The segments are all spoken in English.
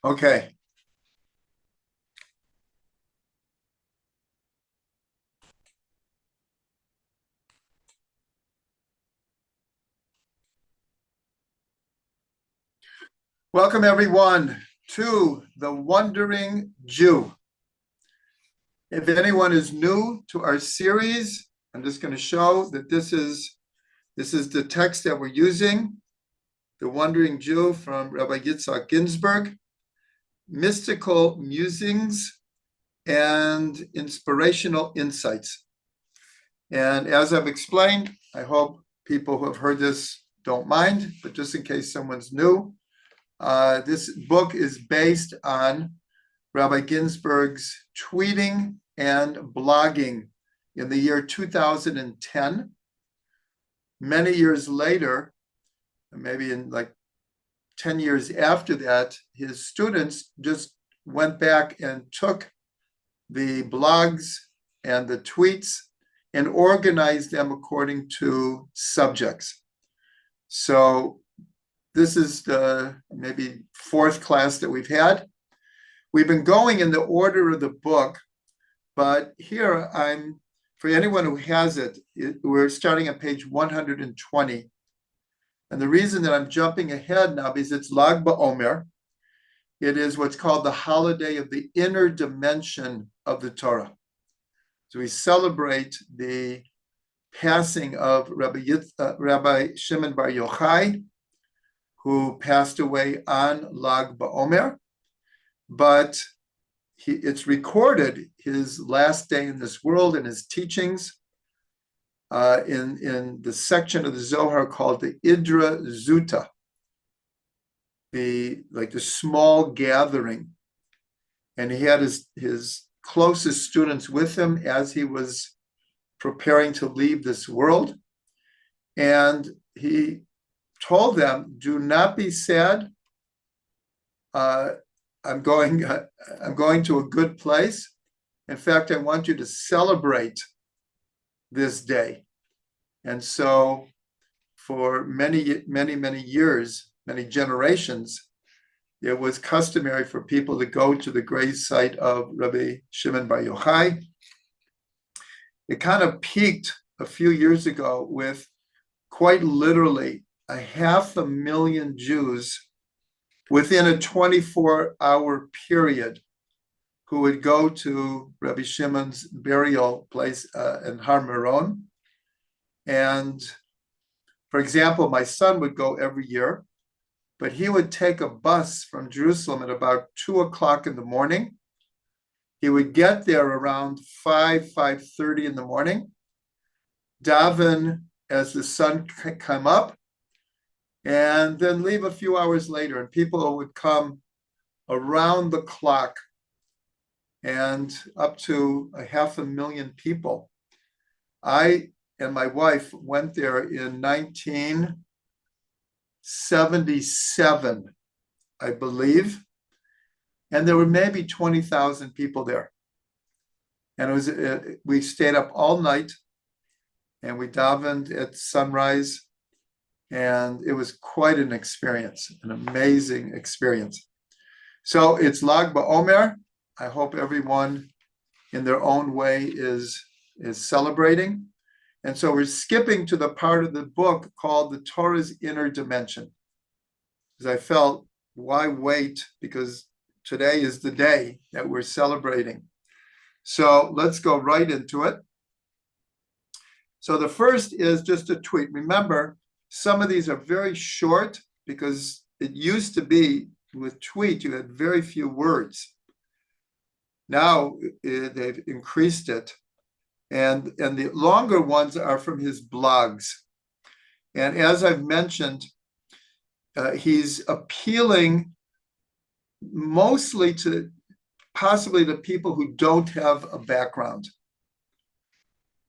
Okay. Welcome, everyone, to The Wandering Jew. If anyone is new to our series, I'm just going to show that this is the text that we're using, The Wandering Jew from Rabbi Yitzhak Ginsburg, Mystical Musings and Inspirational Insights. And as I've explained, I hope people who have heard this don't mind, but just in case someone's new, this book is based on Rabbi Ginsburg's tweeting and blogging in the year 2010. Many years later, maybe in like 10 years after that, his students just went back and took the blogs and the tweets and organized them according to subjects. So this is the maybe fourth class that we've had. We've been going in the order of the book, but here for anyone who has it, we're starting at page 120. And the reason that I'm jumping ahead now is it's Lag BaOmer. It is what's called the holiday of the inner dimension of the Torah. So we celebrate the passing of Rabbi Shimon Bar Yochai, who passed away on Lag BaOmer. But it's recorded his last day in this world and his teachings in the section of the Zohar called the Idra Zuta, the small gathering. And he had his closest students with him as he was preparing to leave this world. And he told them, do not be sad. I'm going to a good place. In fact, I want you to celebrate this day. And so for many, many, many years, many generations, it was customary for people to go to the grave site of Rabbi Shimon Bar Yochai. It kind of peaked a few years ago with quite literally 500,000 Jews within a 24-hour period who would go to Rabbi Shimon's burial place in Har Meron. And for example, my son would go every year, but he would take a bus from Jerusalem at about 2:00 in the morning. He would get there around 5:30 in the morning, daven as the sun came up, and then leave a few hours later. And people would come around the clock, and up to 500,000 people. I and my wife went there in 1977, I believe, and there were maybe 20,000 people there. And it was we stayed up all night, and we davened at sunrise, and it was quite an experience, an amazing experience. So it's Lag BaOmer. I hope everyone in their own way is celebrating. And so we're skipping to the part of the book called the Torah's Inner Dimension. Because I felt, why wait? Because today is the day that we're celebrating. So let's go right into it. So the first is just a tweet. Remember, some of these are very short because it used to be with tweet, you had very few words. Now they've increased it. And the longer ones are from his blogs. And as I've mentioned, he's appealing mostly to possibly to people who don't have a background.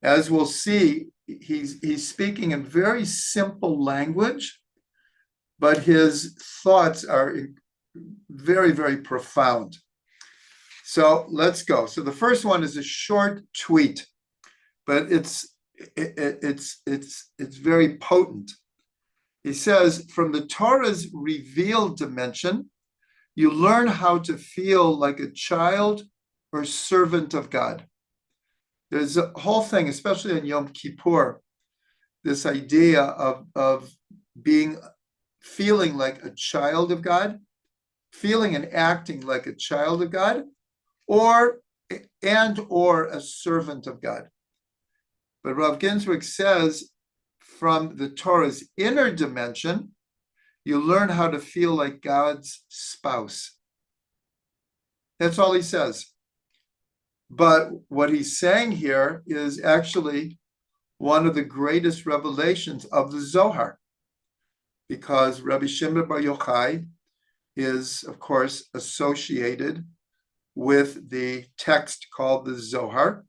As we'll see, he's speaking in very simple language, but his thoughts are very, very profound. So let's go. So the first one is a short tweet, but it's very potent. He says, from the Torah's revealed dimension, you learn how to feel like a child or servant of God. There's a whole thing, especially in Yom Kippur, this idea of feeling like a child of God, feeling and acting like a child of God, or a servant of God. But Rav Ginsburg says, from the Torah's inner dimension, you learn how to feel like God's spouse. That's all he says. But what he's saying here is actually one of the greatest revelations of the Zohar, because Rabbi Shimon Bar Yochai is, of course, associated with the text called the Zohar.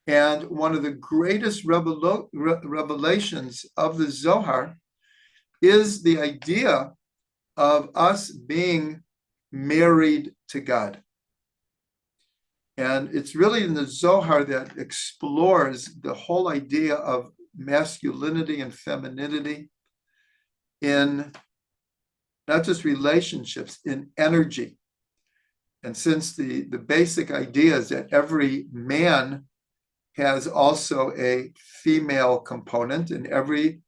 And one of the greatest revelations of the Zohar is the idea of us being married to God. And it's really in the Zohar that explores the whole idea of masculinity and femininity in not just relationships, in energy. And since the basic idea is that every man has also a female component and every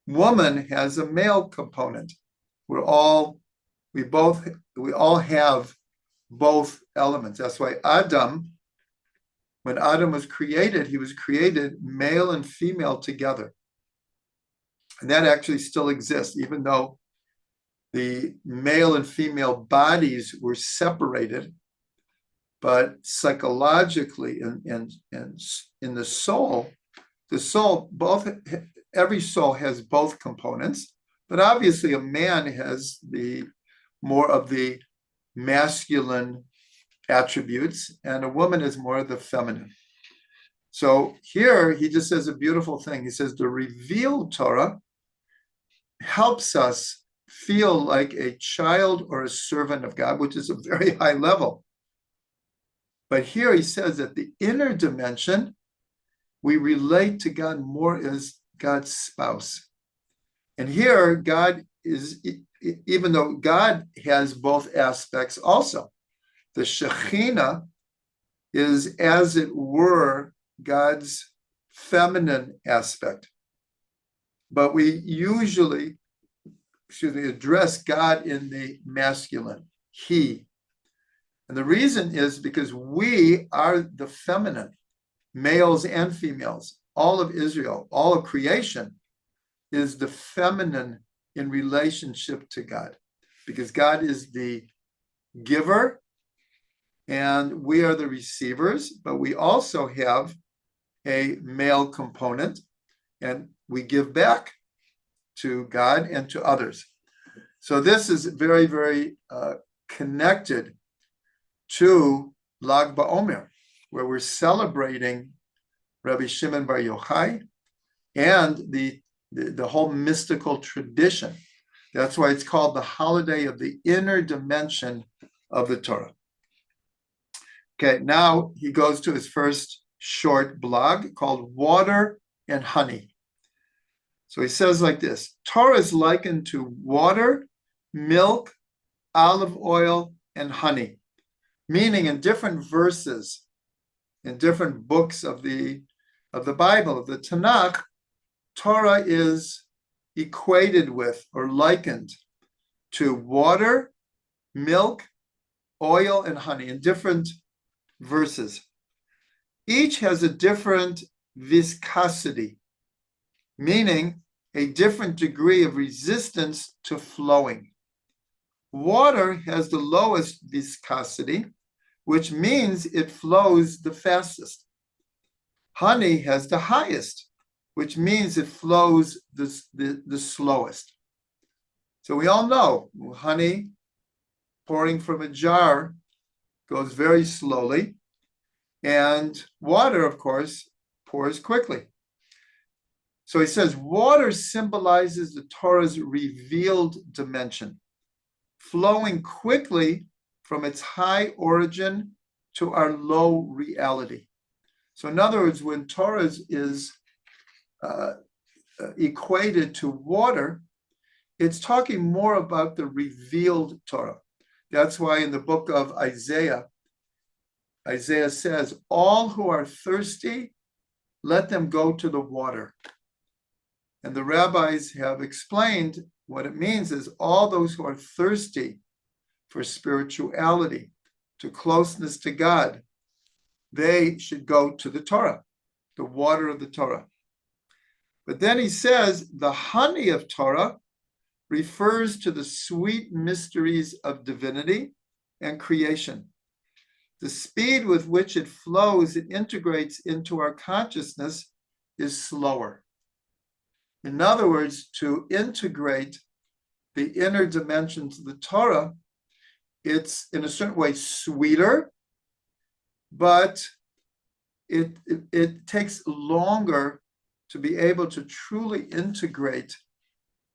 woman has a male component. We all have both elements. That's why when Adam was created, he was created male and female together. And that actually still exists, even though the male and female bodies were separated. But psychologically and in the soul, every soul has both components. But obviously, a man has more of the masculine attributes, and a woman is more of the feminine. So here he just says a beautiful thing. He says the revealed Torah helps us feel like a child or a servant of God, which is a very high level. But here he says that the inner dimension, we relate to God more as God's spouse. And here, God is, even though God has both aspects also, the Shekhinah is, as it were, God's feminine aspect. But we usually, address God in the masculine, he. And the reason is because we are the feminine, males and females. All of Israel, all of creation is the feminine in relationship to God, because God is the giver and we are the receivers, but we also have a male component and we give back to God and to others. So this is very, very connected to Lag BaOmer, where we're celebrating Rabbi Shimon Bar Yochai and the whole mystical tradition. That's why it's called the holiday of the inner dimension of the Torah. Okay, now he goes to his first short blog called Water and Honey. So he says like this: Torah is likened to water, milk, olive oil, and honey. Meaning, in different verses, in different books of the Bible, of the Tanakh, Torah is equated with or likened to water, milk, oil, and honey in different verses. Each has a different viscosity, meaning a different degree of resistance to flowing. Water has the lowest viscosity, which means it flows the fastest. Honey has the highest, which means it flows the slowest. So we all know honey pouring from a jar goes very slowly, and water, of course, pours quickly. So he says water symbolizes the Torah's revealed dimension, flowing quickly from its high origin to our low reality. So in other words, when Torah is equated to water, it's talking more about the revealed Torah. That's why in the book of Isaiah, Isaiah says, all who are thirsty, let them go to the water. And the rabbis have explained what it means is all those who are thirsty for spirituality, to closeness to God, they should go to the Torah, the water of the Torah. But then he says the honey of Torah refers to the sweet mysteries of divinity and creation. The speed with which it flows, it integrates into our consciousness is slower. In other words, to integrate the inner dimensions of the Torah, it's in a certain way sweeter, but it takes longer to be able to truly integrate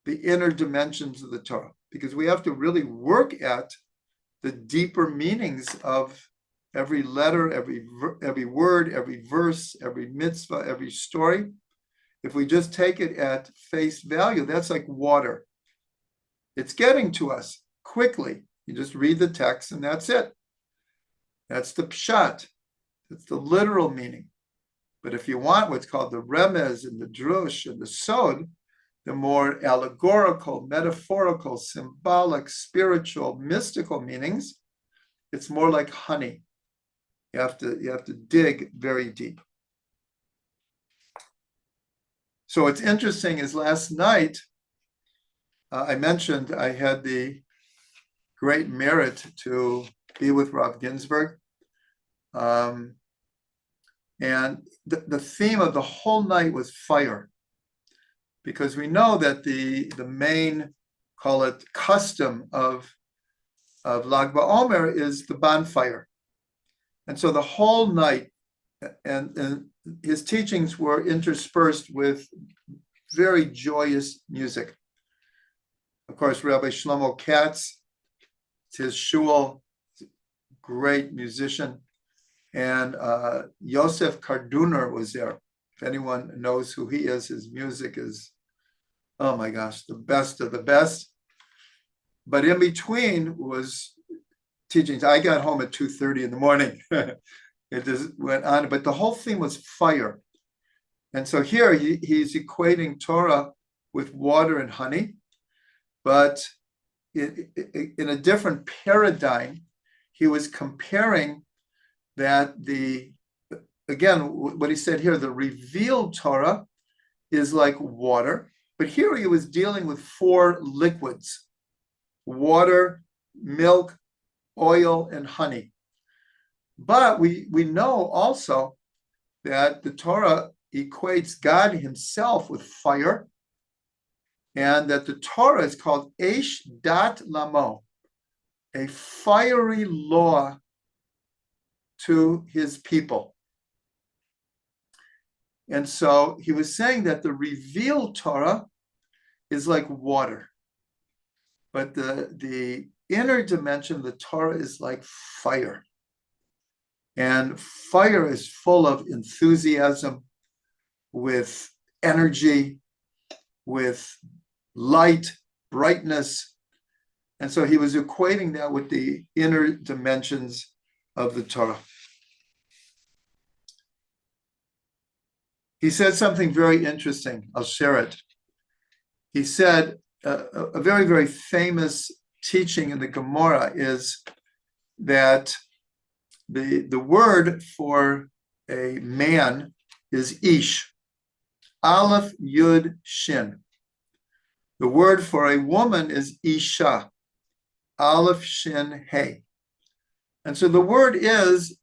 the inner dimensions of the Torah, because we have to really work at the deeper meanings of every letter, every word, every verse, every mitzvah, every story. If we just take it at face value, that's like water. It's getting to us quickly. You just read the text and that's it. That's the pshat. That's the literal meaning. But if you want what's called the remez and the drush and the sod, the more allegorical, metaphorical, symbolic, spiritual, mystical meanings, it's more like honey. You have to dig very deep. So what's interesting is last night, I mentioned I had the great merit to be with Rav Ginsburg. And the theme of the whole night was fire, because we know that the main, call it custom of Lag BaOmer is the bonfire. And so the whole night, and his teachings were interspersed with very joyous music. Of course, Rabbi Shlomo Katz, it's his shul, great musician. And Yosef Karduner was there. If anyone knows who he is, his music is, oh my gosh, the best of the best. But in between was teachings. I got home at 2:30 in the morning. It just went on, but the whole thing was fire. And so here he's equating Torah with water and honey, but in a different paradigm, he was comparing that again, what he said here, the revealed Torah is like water, but here he was dealing with 4 liquids: water, milk, oil, and honey. But we know also that the Torah equates God himself with fire, and that the Torah is called Eish Dat Lamo, a fiery law to his people. And so he was saying that the revealed Torah is like water, but the inner dimension of the Torah is like fire. And fire is full of enthusiasm, with energy, with light, brightness. And so he was equating that with the inner dimensions of the Torah. He said something very interesting. I'll share it. He said a very, very famous teaching in the Gemara is that the word for a man is ish, aleph, yud, shin. The word for a woman is isha, aleph, shin, hey. And so the word is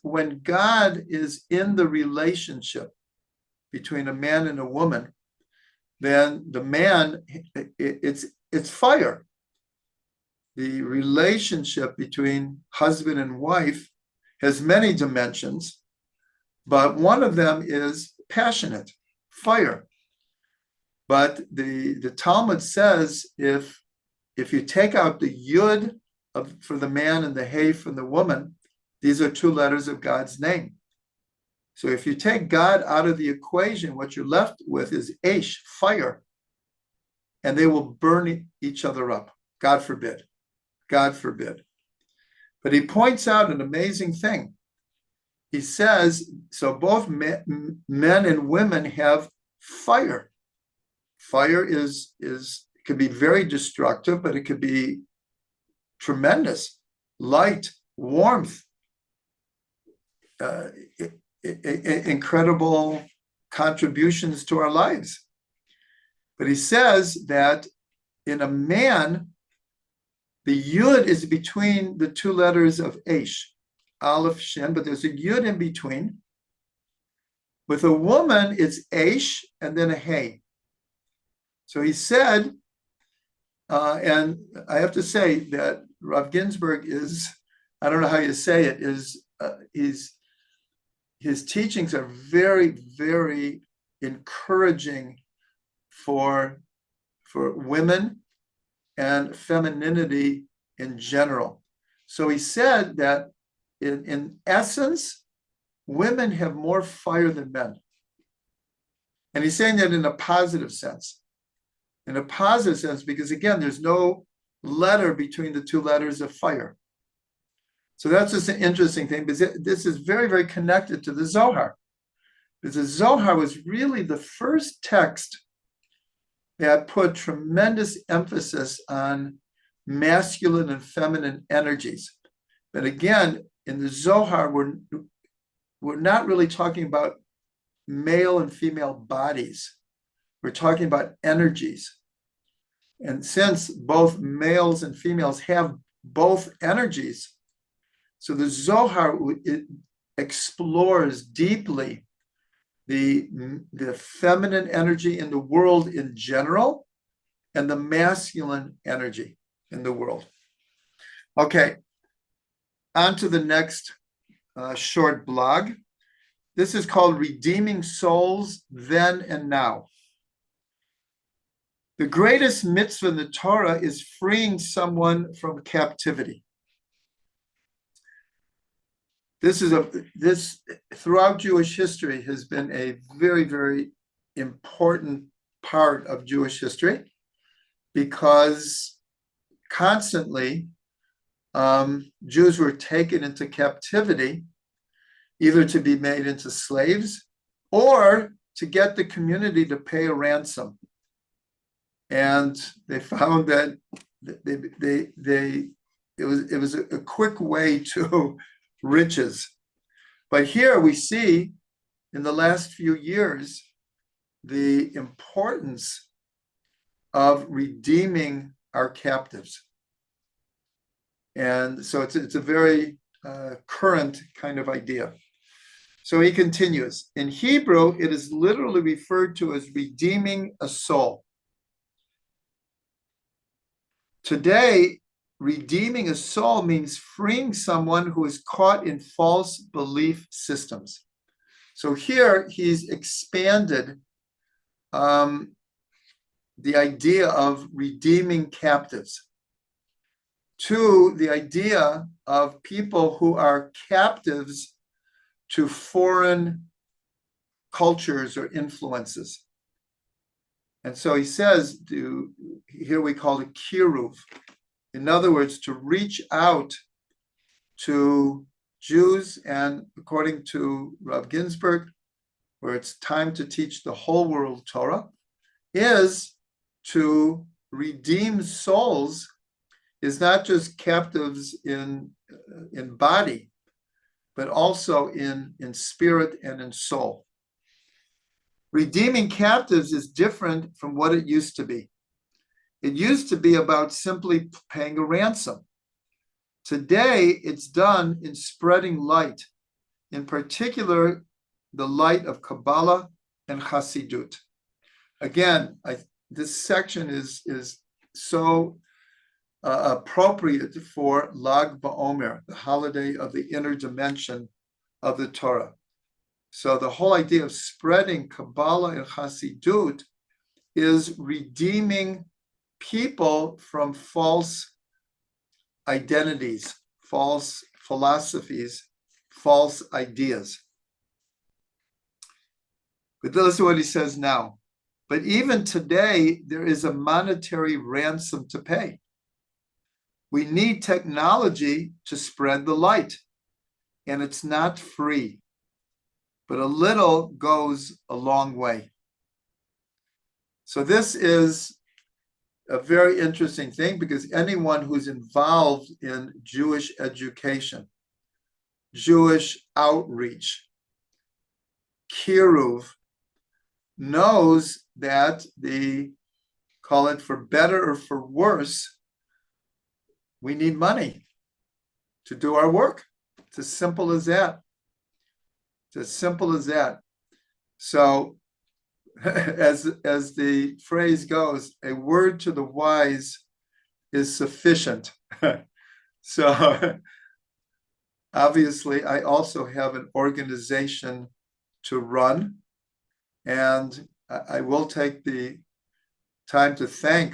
when God is in the relationship between a man and a woman, then the man, it's fire. The relationship between husband and wife has many dimensions, but one of them is passionate, fire. But the Talmud says if you take out the yud for the man and the hey from the woman, these are 2 letters of God's name. So if you take God out of the equation, what you're left with is Eish, fire, and they will burn each other up. God forbid. God forbid. But he points out an amazing thing. He says, so both men and women have fire. Fire could be very destructive, but it could be tremendous. Light, warmth, incredible contributions to our lives. But he says that in a man, the yud is between the two letters of Aish, Aleph, Shin, but there's a yud in between. With a woman, it's Aish and then a Hey. So he said, and I have to say that Rav Ginsburg is, I don't know how you say it, his teachings are very, very encouraging for women and femininity in general. So he said that in essence, women have more fire than men. And he's saying that in a positive sense. In a positive sense, because again, there's no letter between the two letters of fire. So that's just an interesting thing, because this is very, very connected to the Zohar. Because the Zohar was really the first text that put tremendous emphasis on masculine and feminine energies. But again, in the Zohar, we're not really talking about male and female bodies. We're talking about energies. And since both males and females have both energies, so the Zohar, it explores deeply the feminine energy in the world in general and the masculine energy in the world. Okay, on to the next short blog. This is called Redeeming Souls Then and Now. The greatest mitzvah in the Torah is freeing someone from captivity. This throughout Jewish history has been a very, very important part of Jewish history, because constantly Jews were taken into captivity, either to be made into slaves or to get the community to pay a ransom. And they found that it was a quick way to riches. But here we see in the last few years the importance of redeeming our captives. And so it's a very current kind of idea. So he continues. In Hebrew, it is literally referred to as redeeming a soul. Today, redeeming a soul means freeing someone who is caught in false belief systems. So here he's expanded the idea of redeeming captives to the idea of people who are captives to foreign cultures or influences. And so he says, here we call it kiruv. In other words, to reach out to Jews, and according to Rav Ginsburg, where it's time to teach the whole world Torah, is to redeem souls, is not just captives in body, but also in spirit and in soul. Redeeming captives is different from what it used to be. It used to be about simply paying a ransom. Today, it's done in spreading light, in particular, the light of Kabbalah and Hasidut. Again, this section is so appropriate for Lag BaOmer, the holiday of the inner dimension of the Torah. So the whole idea of spreading Kabbalah and Hasidut is redeeming people from false identities, false philosophies, false ideas. But listen to what he says now. But even today, there is a monetary ransom to pay. We need technology to spread the light, and it's not free, but a little goes a long way. So this is a very interesting thing, because anyone who's involved in Jewish education, Jewish outreach, kiruv, knows that call it for better or for worse, we need money to do our work. It's as simple as that. It's as simple as that. So as the phrase goes, a word to the wise is sufficient. So obviously, I also have an organization to run, and I will take the time to thank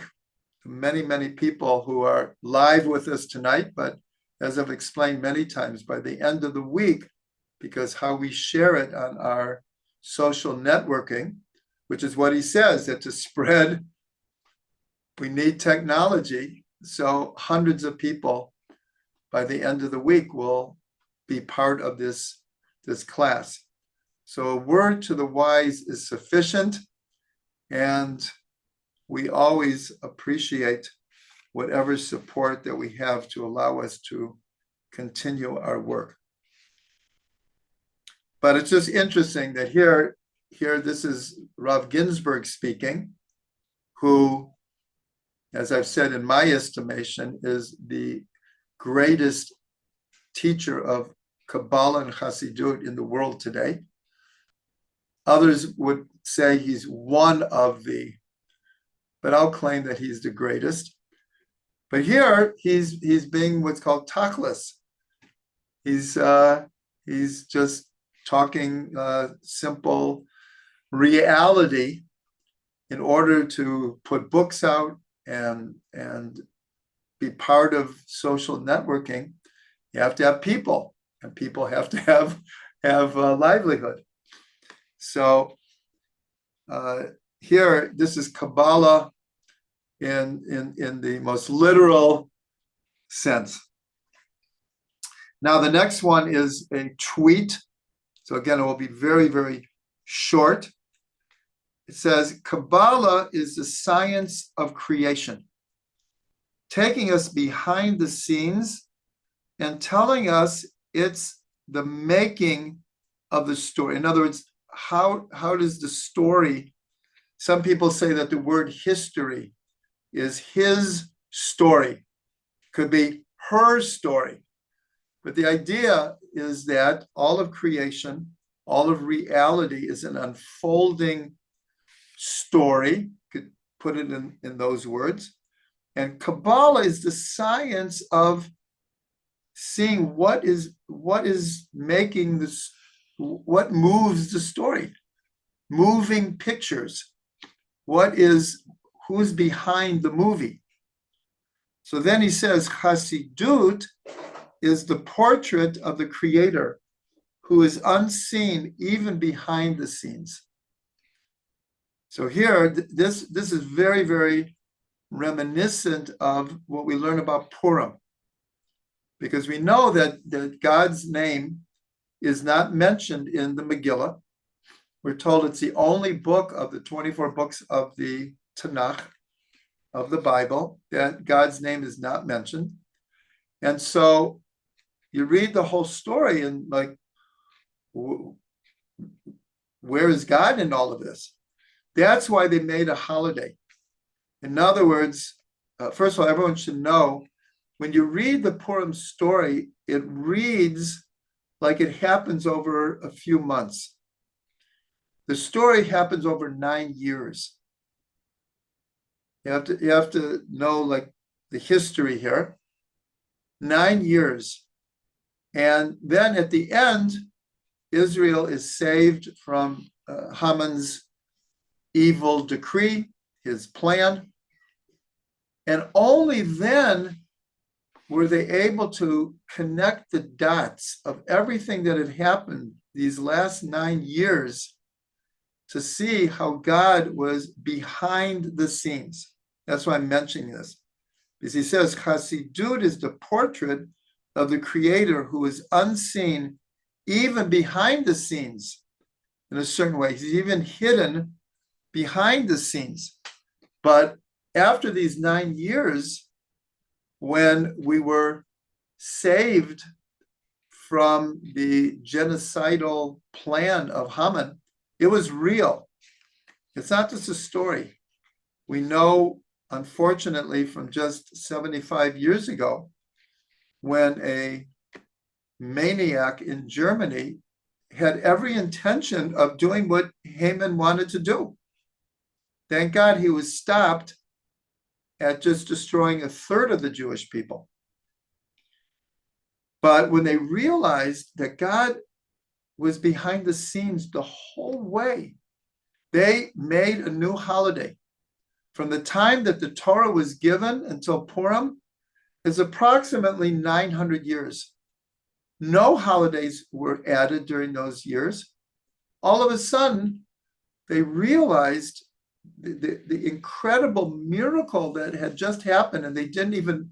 many, many people who are live with us tonight. But as I've explained many times, by the end of the week, because how we share it on our social networking, which is what he says, that to spread, we need technology. So hundreds of people by the end of the week will be part of this class. So a word to the wise is sufficient, and we always appreciate whatever support that we have to allow us to continue our work. But it's just interesting that here this is Rav Ginsburg speaking, who, as I've said, in my estimation, is the greatest teacher of Kabbalah and Chassidut in the world today. Others would say he's one of the, but I'll claim that he's the greatest. But here he's being what's called tachlis. He's just talking simple reality in order to put books out and be part of social networking. You have to have people, and people have to have a livelihood. So here, this is Kabbalah in the most literal sense. Now, the next one is a tweet. So again, it will be very, very short. It says, Kabbalah is the science of creation, taking us behind the scenes and telling us it's the making of the story. In other words, how does the story, some people say that the word history is his story, could be her story. But the idea is that all of creation, all of reality is an unfolding story, could put it in those words. And Kabbalah is the science of seeing what is making this, what moves the story, moving pictures, who's behind the movie. So then he says, Chassidut is the portrait of the Creator, who is unseen even behind the scenes. So here, this is very, very reminiscent of what we learn about Purim, because we know that God's name is not mentioned in the Megillah. We're told it's the only book of the 24 books of the Tanakh, of the Bible, that God's name is not mentioned. And so you read the whole story and like, where is God in all of this? That's why they made a holiday. In other words, first of all, everyone should know, when you read the Purim story, it reads like it happens over a few months. The story happens over 9 years. You have to know like the history here. 9 years. And then at the end, Israel is saved from Haman's evil decree, his plan. And only then were they able to connect the dots of everything that had happened these last 9 years to see how God was behind the scenes. That's why I'm mentioning this. Because he says Chassidut is the portrait of the Creator who is unseen even behind the scenes in a certain way. He's even hidden behind the scenes. But after these 9 years, when we were saved from the genocidal plan of Haman, it was real. It's not just a story. We know, unfortunately, from just 75 years ago, when a maniac in Germany had every intention of doing what Haman wanted to do. Thank God he was stopped at just destroying a third of the Jewish people. But when they realized that God was behind the scenes the whole way, they made a new holiday. From the time that the Torah was given until Purim is approximately 900 years. No holidays were added during those years. All of a sudden, they realized the incredible miracle that had just happened, and they didn't even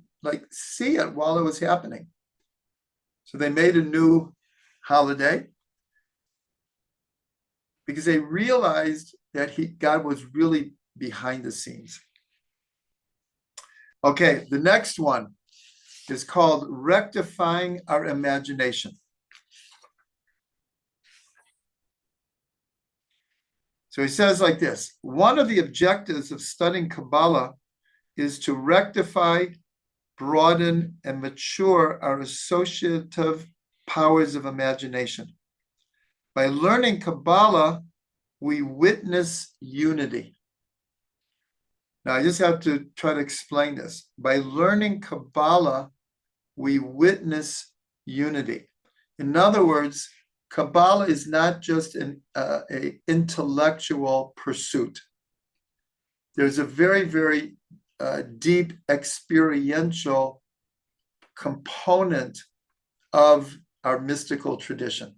see it while it was happening. So they made a new holiday because they realized that God was really behind the scenes. Okay, the next one is called rectifying our imagination. So he says like this: one of the objectives of studying Kabbalah is to rectify, broaden, and mature our associative powers of imagination. By learning Kabbalah, we witness unity. Now, I just have to try to explain this. By learning Kabbalah, we witness unity. In other words, Kabbalah is not just an intellectual pursuit. There's a very, very deep experiential component of our mystical tradition.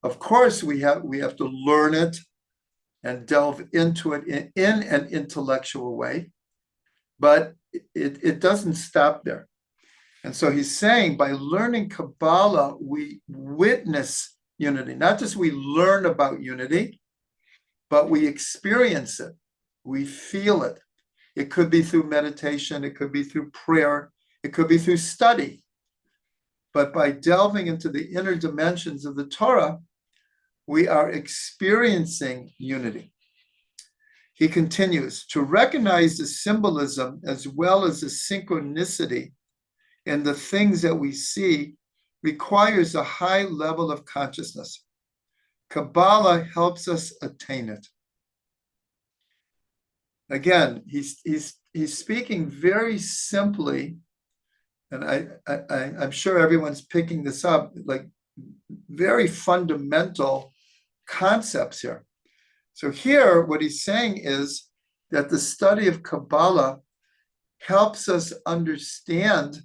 Of course, we have to learn it and delve into it in an intellectual way, but it doesn't stop there. And so he's saying by learning Kabbalah, we witness unity. Not just we learn about unity, but we experience it. We feel it. It could be through meditation. It could be through prayer. It could be through study. But by delving into the inner dimensions of the Torah, we are experiencing unity. He continues, to recognize the symbolism as well as the synchronicity in the things that we see requires a high level of consciousness. Kabbalah helps us attain it. Again, he's speaking very simply, and I'm sure everyone's picking this up, like very fundamental concepts here. So here, what he's saying is that the study of Kabbalah helps us understand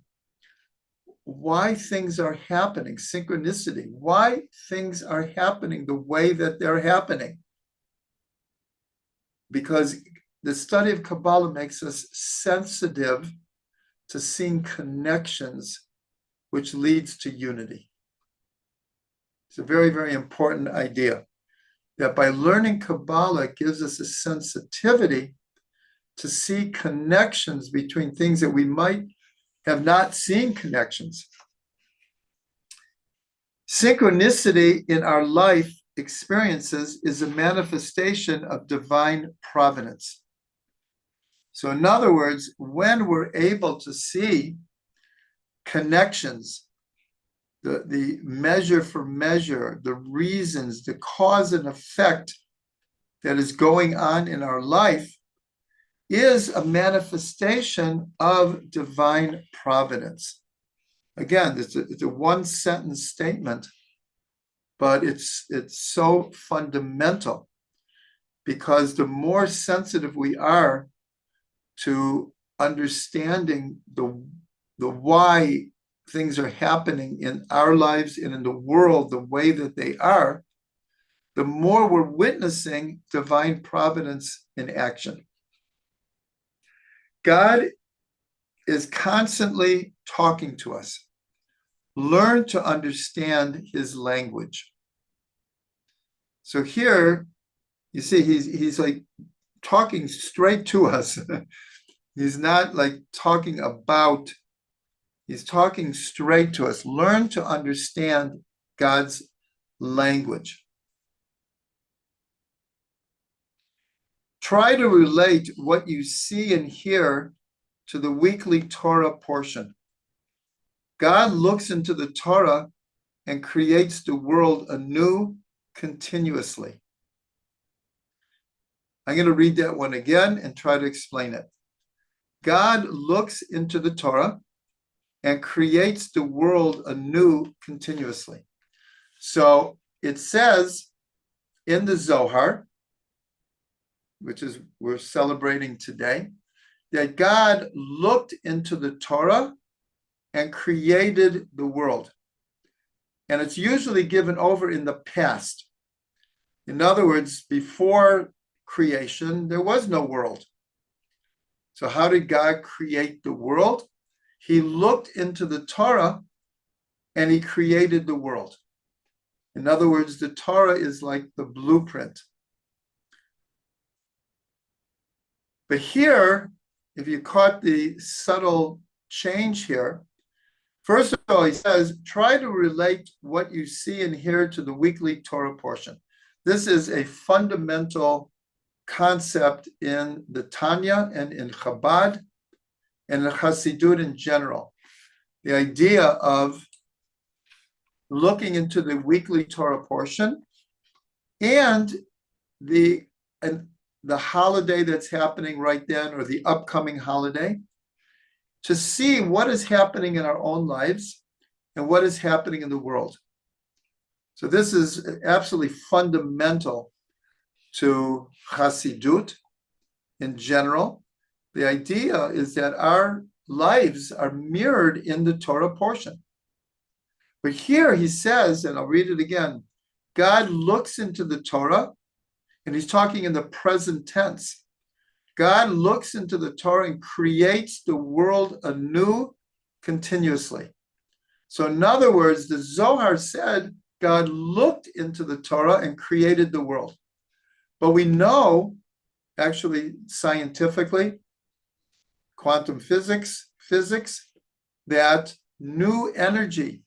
why things are happening, synchronicity, why things are happening the way that they're happening. Because the study of Kabbalah makes us sensitive to seeing connections, which leads to unity. It's a very, very important idea that by learning Kabbalah, it gives us a sensitivity to see connections between things that we might have not seen connections. Synchronicity in our life experiences is a manifestation of divine providence. So in other words, when we're able to see connections, the measure for measure, the reasons, the cause and effect that is going on in our life is a manifestation of divine providence. Again, it's a one-sentence statement, but it's so fundamental, because the more sensitive we are to understanding the why things are happening in our lives and in the world the way that they are, the more we're witnessing divine providence in action. God is constantly talking to us. Learn to understand his language. So here, you see, he's like talking straight to us. He's not like talking about, he's talking straight to us. Learn to understand God's language. Try to relate what you see and hear to the weekly Torah portion. God looks into the Torah and creates the world anew continuously. I'm going to read that one again and try to explain it. God looks into the Torah and creates the world anew continuously. So it says in the Zohar, which is we're celebrating today, that God looked into the Torah and created the world. And it's usually given over in the past. In other words, before creation, there was no world. So how did God create the world? He looked into the Torah and he created the world. In other words, the Torah is like the blueprint. But here, if you caught the subtle change here, first of all, he says, try to relate what you see and hear to the weekly Torah portion. This is a fundamental concept in the Tanya and in Chabad and in Hasidut in general. The idea of looking into the weekly Torah portion and the holiday that's happening right then, or the upcoming holiday, to see what is happening in our own lives and what is happening in the world. So this is absolutely fundamental to Hasidut in general. The idea is that our lives are mirrored in the Torah portion. But here he says, and I'll read it again, God looks into the Torah, and he's talking in the present tense. God looks into the Torah and creates the world anew continuously. So in other words, the Zohar said God looked into the Torah and created the world. But we know, actually scientifically, quantum physics, that new energy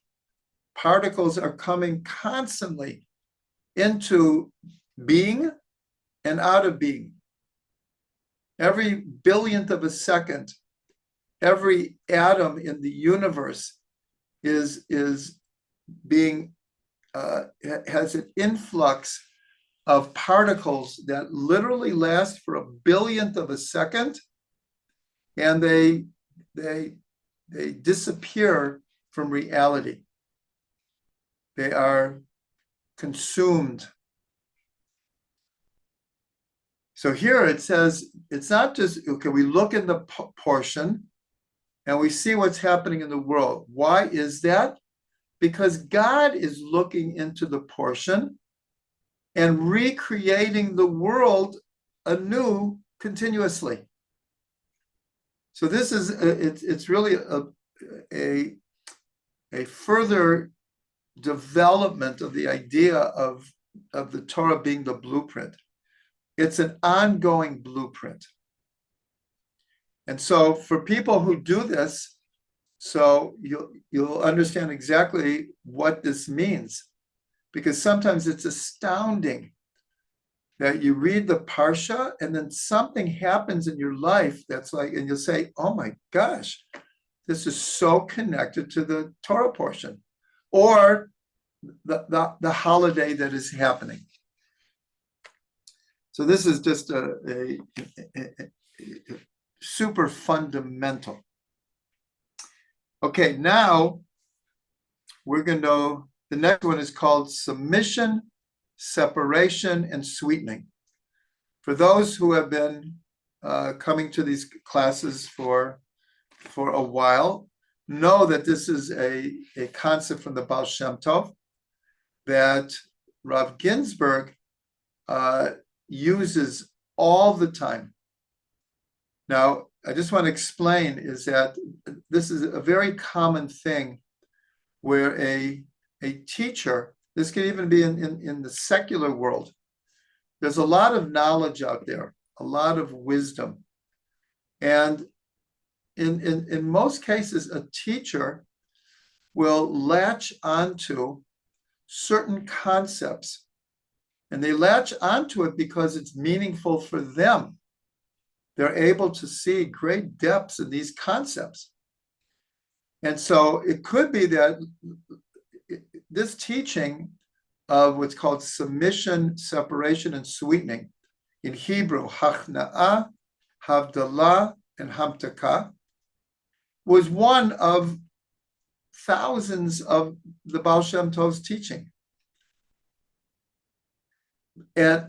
particles are coming constantly into being and out of being. Every billionth of a second, every atom in the universe is being has an influx of particles that literally last for a billionth of a second, and they disappear from reality. They are consumed. So here it says, it's not just, okay, we look in the portion and we see what's happening in the world. Why is that? Because God is looking into the portion and recreating the world anew continuously. So this is, it's really a further development of the idea of the Torah being the blueprint. It's an ongoing blueprint. And so for people who do this, so you'll understand exactly what this means, because sometimes it's astounding that you read the Parsha and then something happens in your life that's like, and you'll say, oh my gosh, this is so connected to the Torah portion, or the holiday that is happening. So this is just a super fundamental. Okay, now we're going to, the next one is called submission, separation, and sweetening. For those who have been coming to these classes for a while, know that this is a concept from the Baal Shem Tov that Rav Ginsburg uses all the time. Now, I just want to explain is that this is a very common thing where a teacher, this can even be in the secular world, there's a lot of knowledge out there, a lot of wisdom. And in most cases, a teacher will latch onto certain concepts, and they latch onto it because it's meaningful for them. They're able to see great depths in these concepts. And so it could be that this teaching of what's called submission, separation, and sweetening, in Hebrew, hachna'ah, havdalah, and hamtakah, was one of thousands of the Baal Shem Tov's teaching. And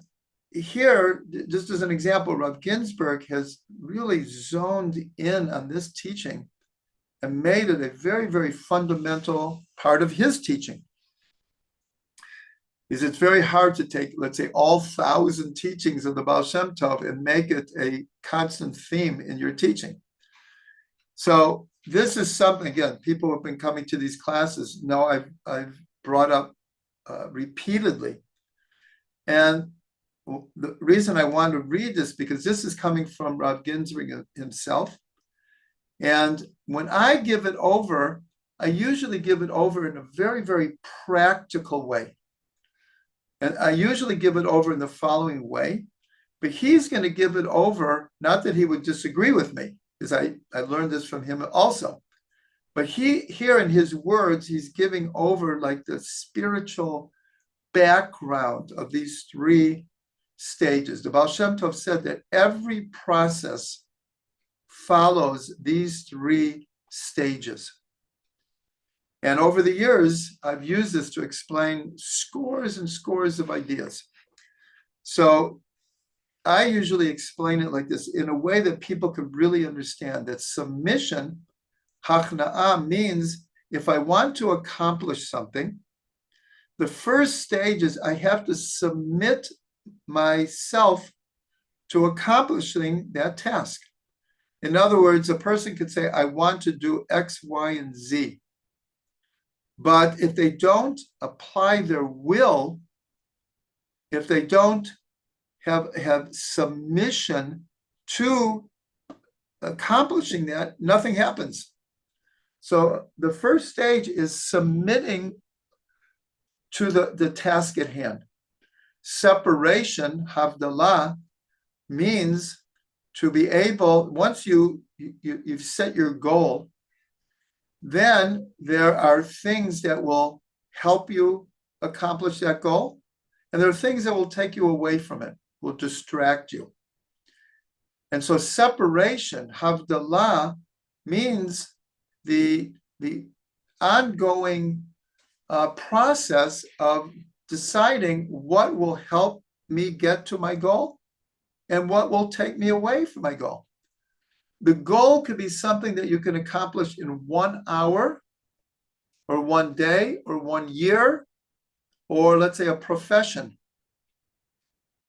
here, just as an example, Rav Ginsburg has really zoned in on this teaching and made it a very, very fundamental part of his teaching. Because it's very hard to take, let's say, all 1,000 teachings of the Baal Shem Tov and make it a constant theme in your teaching. So this is something, again, people who have been coming to these classes know I've brought up repeatedly. And the reason I want to read this, because this is coming from Rav Ginsburg himself. And when I give it over, I usually give it over in a very, very practical way. And I usually give it over in the following way, but he's going to give it over, not that he would disagree with me, because I learned this from him also. But here in his words, he's giving over like the spiritual background of these three stages. The Baal Shem Tov said that every process follows these three stages. And over the years, I've used this to explain scores and scores of ideas. So I usually explain it like this in a way that people could really understand that submission, hachna'ah, means if I want to accomplish something, the first stage is I have to submit myself to accomplishing that task. In other words, a person could say, I want to do X, Y, and Z. But if they don't apply their will, if they don't have submission to accomplishing that, nothing happens. So the first stage is submitting to the task at hand. Separation, havdalah, means to be able, once you've set your goal, then there are things that will help you accomplish that goal. And there are things that will take you away from it, will distract you. And so separation, havdalah, means the ongoing process of deciding what will help me get to my goal and what will take me away from my goal. The goal could be something that you can accomplish in 1 hour or 1 day or 1 year, or let's say a profession.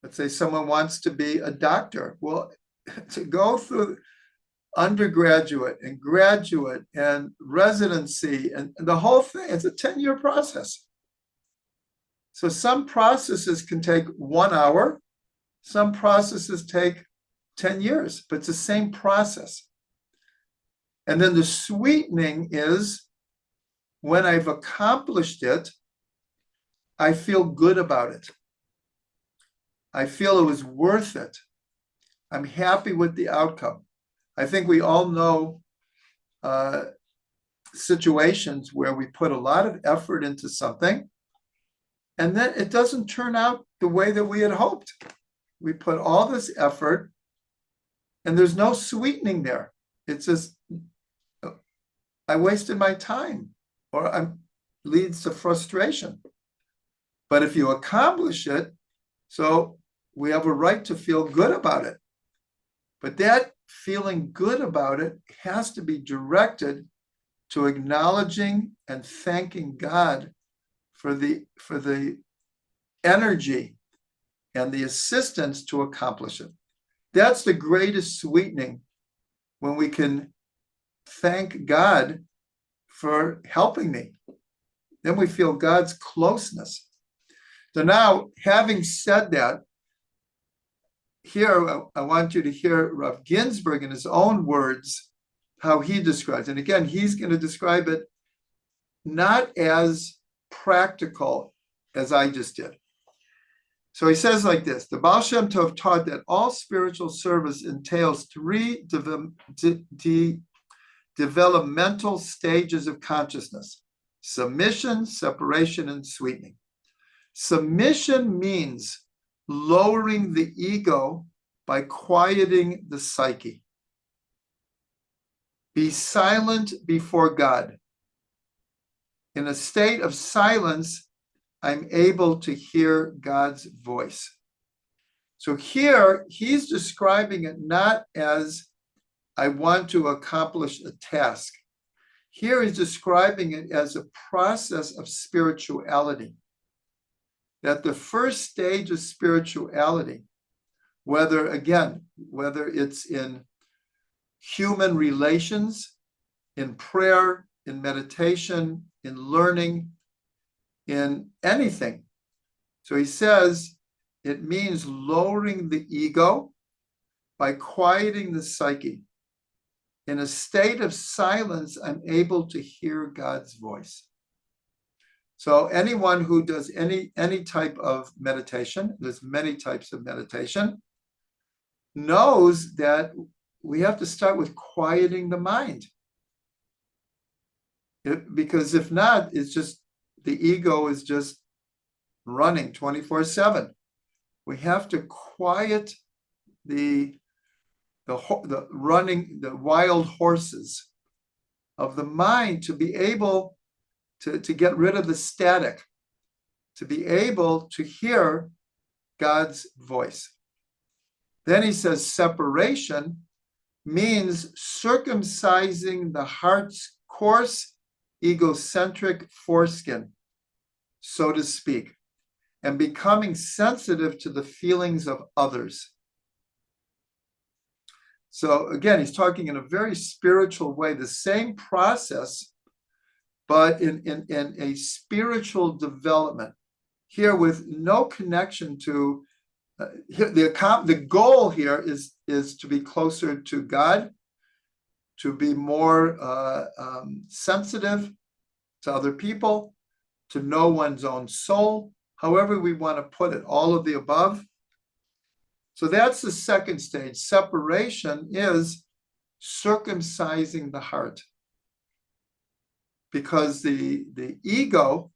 Let's say someone wants to be a doctor. Well, to go through undergraduate and graduate and residency and the whole thing, it's a 10-year process. So some processes can take 1 hour, some processes take 10 years, but it's the same process. And then the sweetening is when I've accomplished it, I feel good about it. I feel it was worth it. I'm happy with the outcome. I think we all know situations where we put a lot of effort into something and then it doesn't turn out the way that we had hoped. We put all this effort and there's no sweetening there. It's just, I wasted my time, or leads to frustration. But if you accomplish it, so we have a right to feel good about it. But that feeling good about it has to be directed to acknowledging and thanking God for the energy and the assistance to accomplish it. That's the greatest sweetening when we can thank God for helping me. Then we feel God's closeness. So now, having said that, here I want you to hear Rav Ginsburg in his own words, how he describes it. And again, he's going to describe it not as practical as I just did. So he says like this: the Baal Shem Tov taught that all spiritual service entails three developmental stages of consciousness: submission, separation, and sweetening. Submission means lowering the ego by quieting the psyche. Be silent before God. In a state of silence, I'm able to hear God's voice. So here, he's describing it not as I want to accomplish a task. Here he's describing it as a process of spirituality. That the first stage of spirituality, whether it's in human relations, in prayer, in meditation, in learning, in anything. So he says it means lowering the ego by quieting the psyche. In a state of silence, I'm able to hear God's voice. So anyone who does any type of meditation, there's many types of meditation, knows that we have to start with quieting the mind. Because if not, it's just the ego is just running 24/7. We have to quiet the wild horses of the mind to be able to get rid of the static, to be able to hear God's voice. Then he says separation means circumcising the heart's coarse, egocentric foreskin, so to speak, and becoming sensitive to the feelings of others. So again, he's talking in a very spiritual way, the same process, but in a spiritual development here with no connection to the goal here is to be closer to God, to be more sensitive to other people, to know one's own soul, however we want to put it, all of the above. So that's the second stage. Separation is circumcising the heart. Because the ego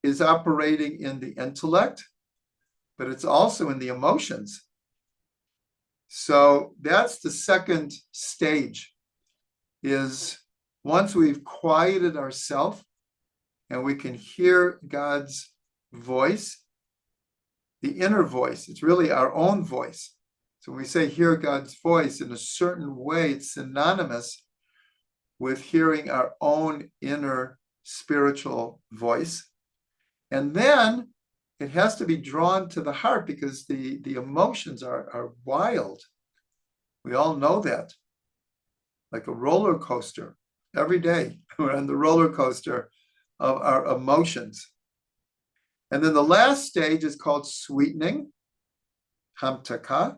is operating in the intellect, but it's also in the emotions. So that's the second stage, is once we've quieted ourselves and we can hear God's voice, the inner voice, it's really our own voice. So when we say hear God's voice in a certain way, it's synonymous with hearing our own inner spiritual voice. And then it has to be drawn to the heart because the emotions are wild. We all know that. Like a roller coaster. Every day we're on the roller coaster of our emotions. And then the last stage is called sweetening, hamtaka.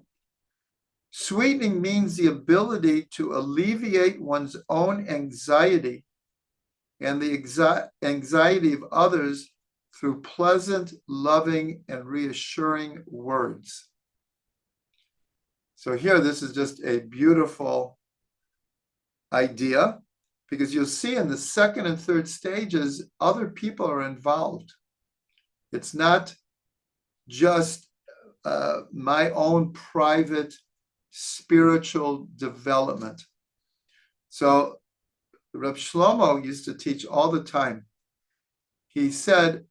Sweetening means the ability to alleviate one's own anxiety and the anxiety of others through pleasant, loving, and reassuring words. So here, this is just a beautiful idea, because you'll see in the second and third stages, other people are involved. It's not just my own private spiritual development. So Reb Shlomo used to teach all the time. He said,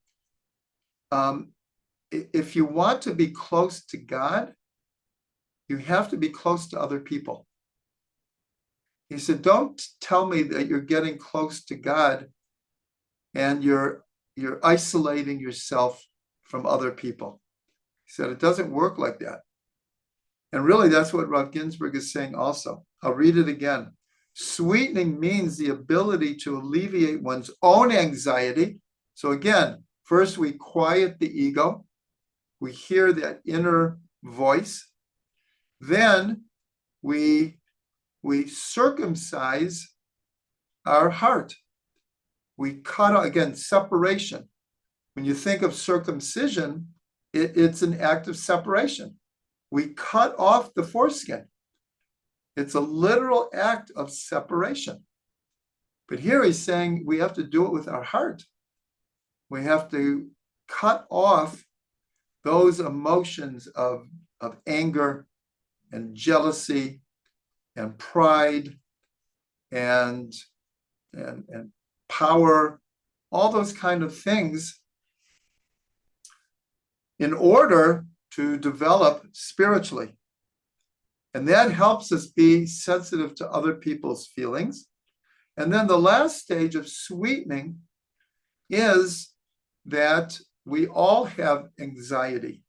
if you want to be close to God, you have to be close to other people. He said, don't tell me that you're getting close to God and you're isolating yourself from other people. He said, it doesn't work like that. And really, that's what Rav Ginsburg is saying also. I'll read it again. Sweetening means the ability to alleviate one's own anxiety. So again, first we quiet the ego. We hear that inner voice. Then we circumcise our heart. We cut out, again, separation. When you think of circumcision, it's an act of separation. We cut off the foreskin. It's a literal act of separation. But here he's saying we have to do it with our heart. We have to cut off those emotions of anger and jealousy and pride and power, all those kind of things, in order to develop spiritually. And that helps us be sensitive to other people's feelings. And then the last stage of sweetening is that we all have anxiety.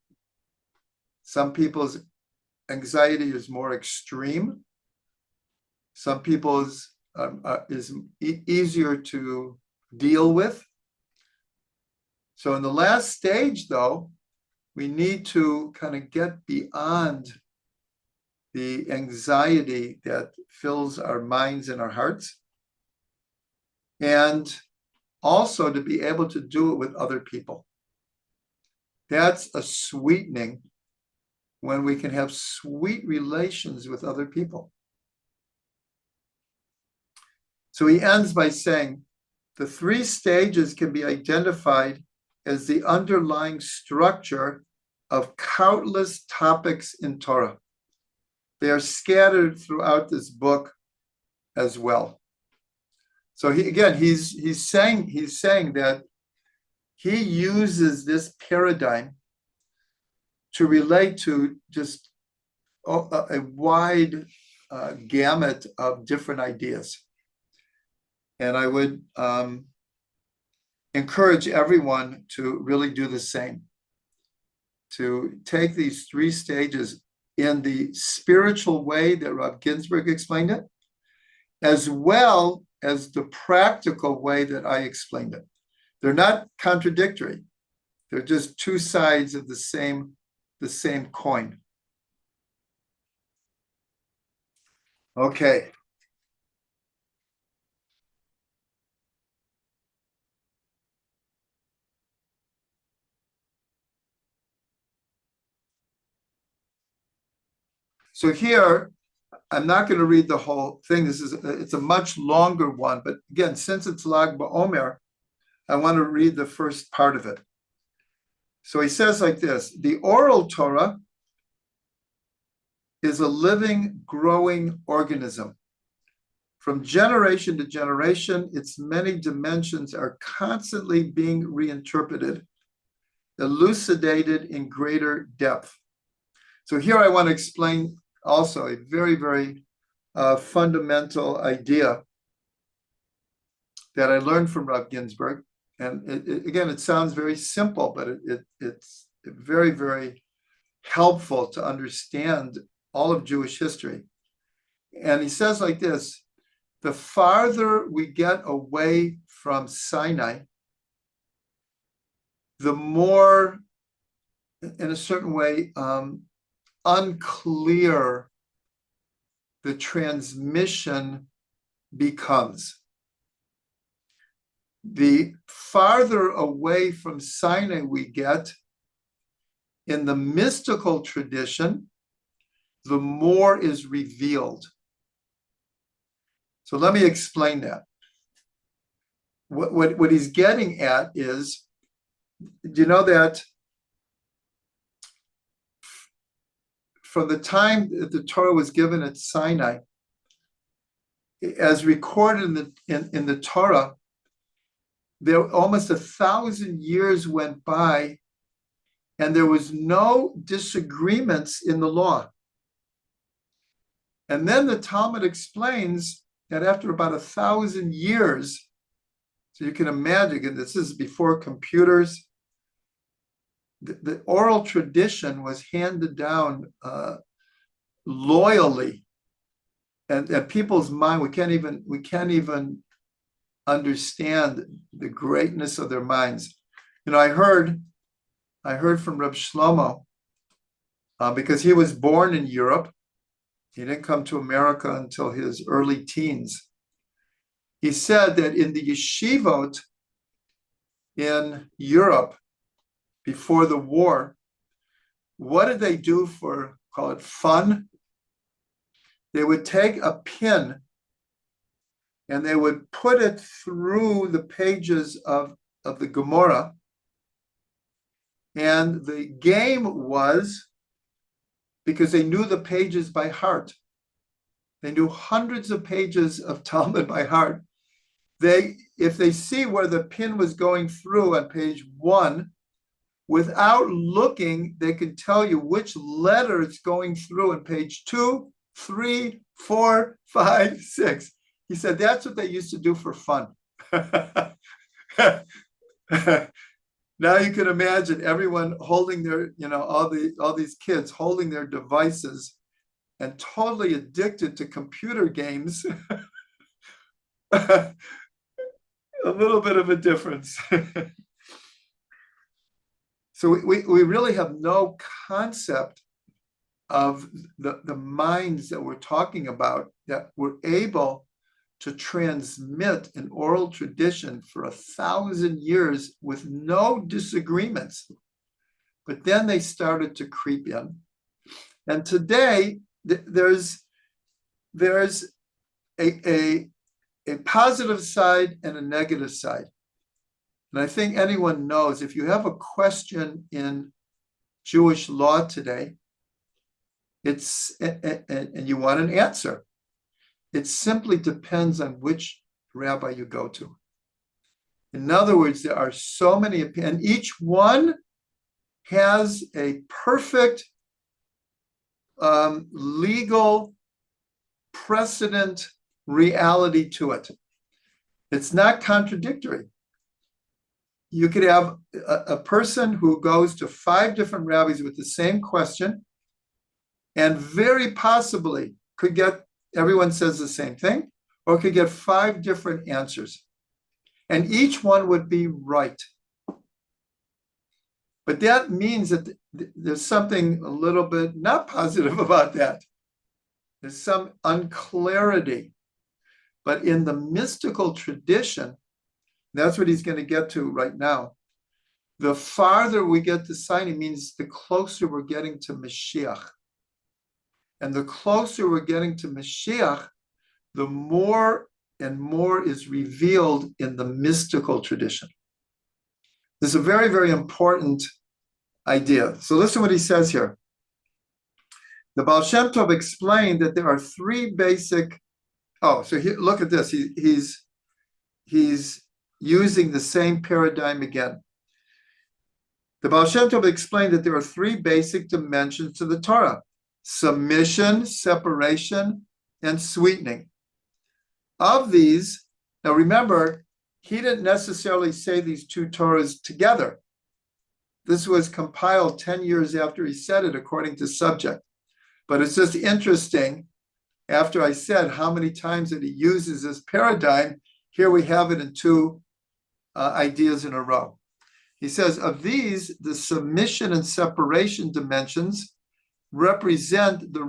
Some people's anxiety is more extreme. Some people's is easier to deal with. So in the last stage, though, we need to kind of get beyond the anxiety that fills our minds and our hearts, and also to be able to do it with other people. That's a sweetening, when we can have sweet relations with other people. So he ends by saying, the three stages can be identified as the underlying structure of countless topics in Torah. They are scattered throughout this book as well. So he's saying that he uses this paradigm to relate to just a wide gamut of different ideas. And I would encourage everyone to really do the same, to take these three stages in the spiritual way that Rav Ginsburg explained it, as well as the practical way that I explained it. They're not contradictory. They're just two sides of the same coin. Okay. So here, I'm not going to read the whole thing. It's a much longer one, but again, since it's Lag BaOmer, I want to read the first part of it. So he says like this: the oral Torah is a living, growing organism. From generation to generation, its many dimensions are constantly being reinterpreted, elucidated in greater depth. So here I want to explain also a very, very fundamental idea that I learned from Rav Ginsburg. And it sounds very simple, but it's very, very helpful to understand all of Jewish history. And he says like this: the farther we get away from Sinai, the more, in a certain way, unclear the transmission becomes. The farther away from Sinai we get in the mystical tradition, the more is revealed. So let me explain that. What he's getting at is, do you know that from the time that the Torah was given at Sinai, as recorded in the Torah, there almost 1,000 years went by, and there was no disagreements in the law. And then the Talmud explains that after about 1,000 years, so you can imagine, and this is before computers, the oral tradition was handed down loyally, and people's mind, we can't even understand the greatness of their minds. I heard from Reb Shlomo, because he was born in Europe. He didn't come to America until his early teens. He said that in the yeshivot in Europe before the war, what did they do for, call it fun? They would take a pin and they would put it through the pages of the Gemara. And the game was, because they knew the pages by heart. They knew hundreds of pages of Talmud by heart. If they see where the pin was going through on page 1, without looking, they could tell you which letter it's going through on page 2, 3, 4, 5, 6. He said that's what they used to do for fun. Now you can imagine everyone holding their, all these kids holding their devices and totally addicted to computer games. A little bit of a difference. So we really have no concept of the minds that we're talking about, that were able to transmit an oral tradition for 1,000 years with no disagreements. But then they started to creep in. And today, there's a positive side and a negative side. And I think anyone knows, if you have a question in Jewish law today, and you want an answer, it simply depends on which rabbi you go to. In other words, there are so many, and each one has a perfect legal precedent reality to it. It's not contradictory. You could have a person who goes to 5 different rabbis with the same question, and very possibly could get, everyone says the same thing, or could get 5 different answers. And each one would be right. But that means that there's something a little bit not positive about that. There's some unclarity. But in the mystical tradition, that's what he's going to get to right now. The farther we get to signing means the closer we're getting to Mashiach. And the closer we're getting to Mashiach, the more and more is revealed in the mystical tradition. This is a very, very important idea. So listen what he says here. The Baal Shem Tov explained that there are 3 basic. So here, look at this. He's using the same paradigm again. The Baal Shem Tov explained that there are 3 basic dimensions to the Torah: submission, separation, and sweetening. Of these, now remember, he didn't necessarily say these 2 Torahs together. This was compiled 10 years after he said it, according to subject. But it's just interesting, after I said how many times that he uses this paradigm, here we have it in 2 ideas in a row. He says, of these, the submission and separation dimensions represent the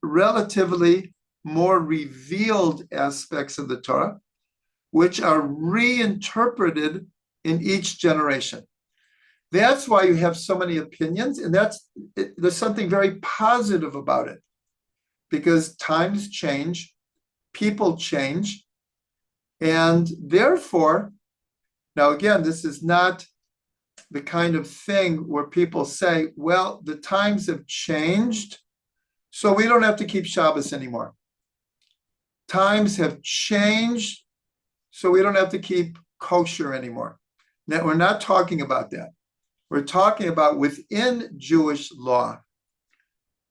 relatively more revealed aspects of the Torah, which are reinterpreted in each generation. That's why you have so many opinions, and there's something very positive about it, because times change, people change, and therefore, now again, this is not the kind of thing where people say, well, the times have changed, so we don't have to keep Shabbos anymore. Times have changed, so we don't have to keep kosher anymore. Now, we're not talking about that. We're talking about within Jewish law,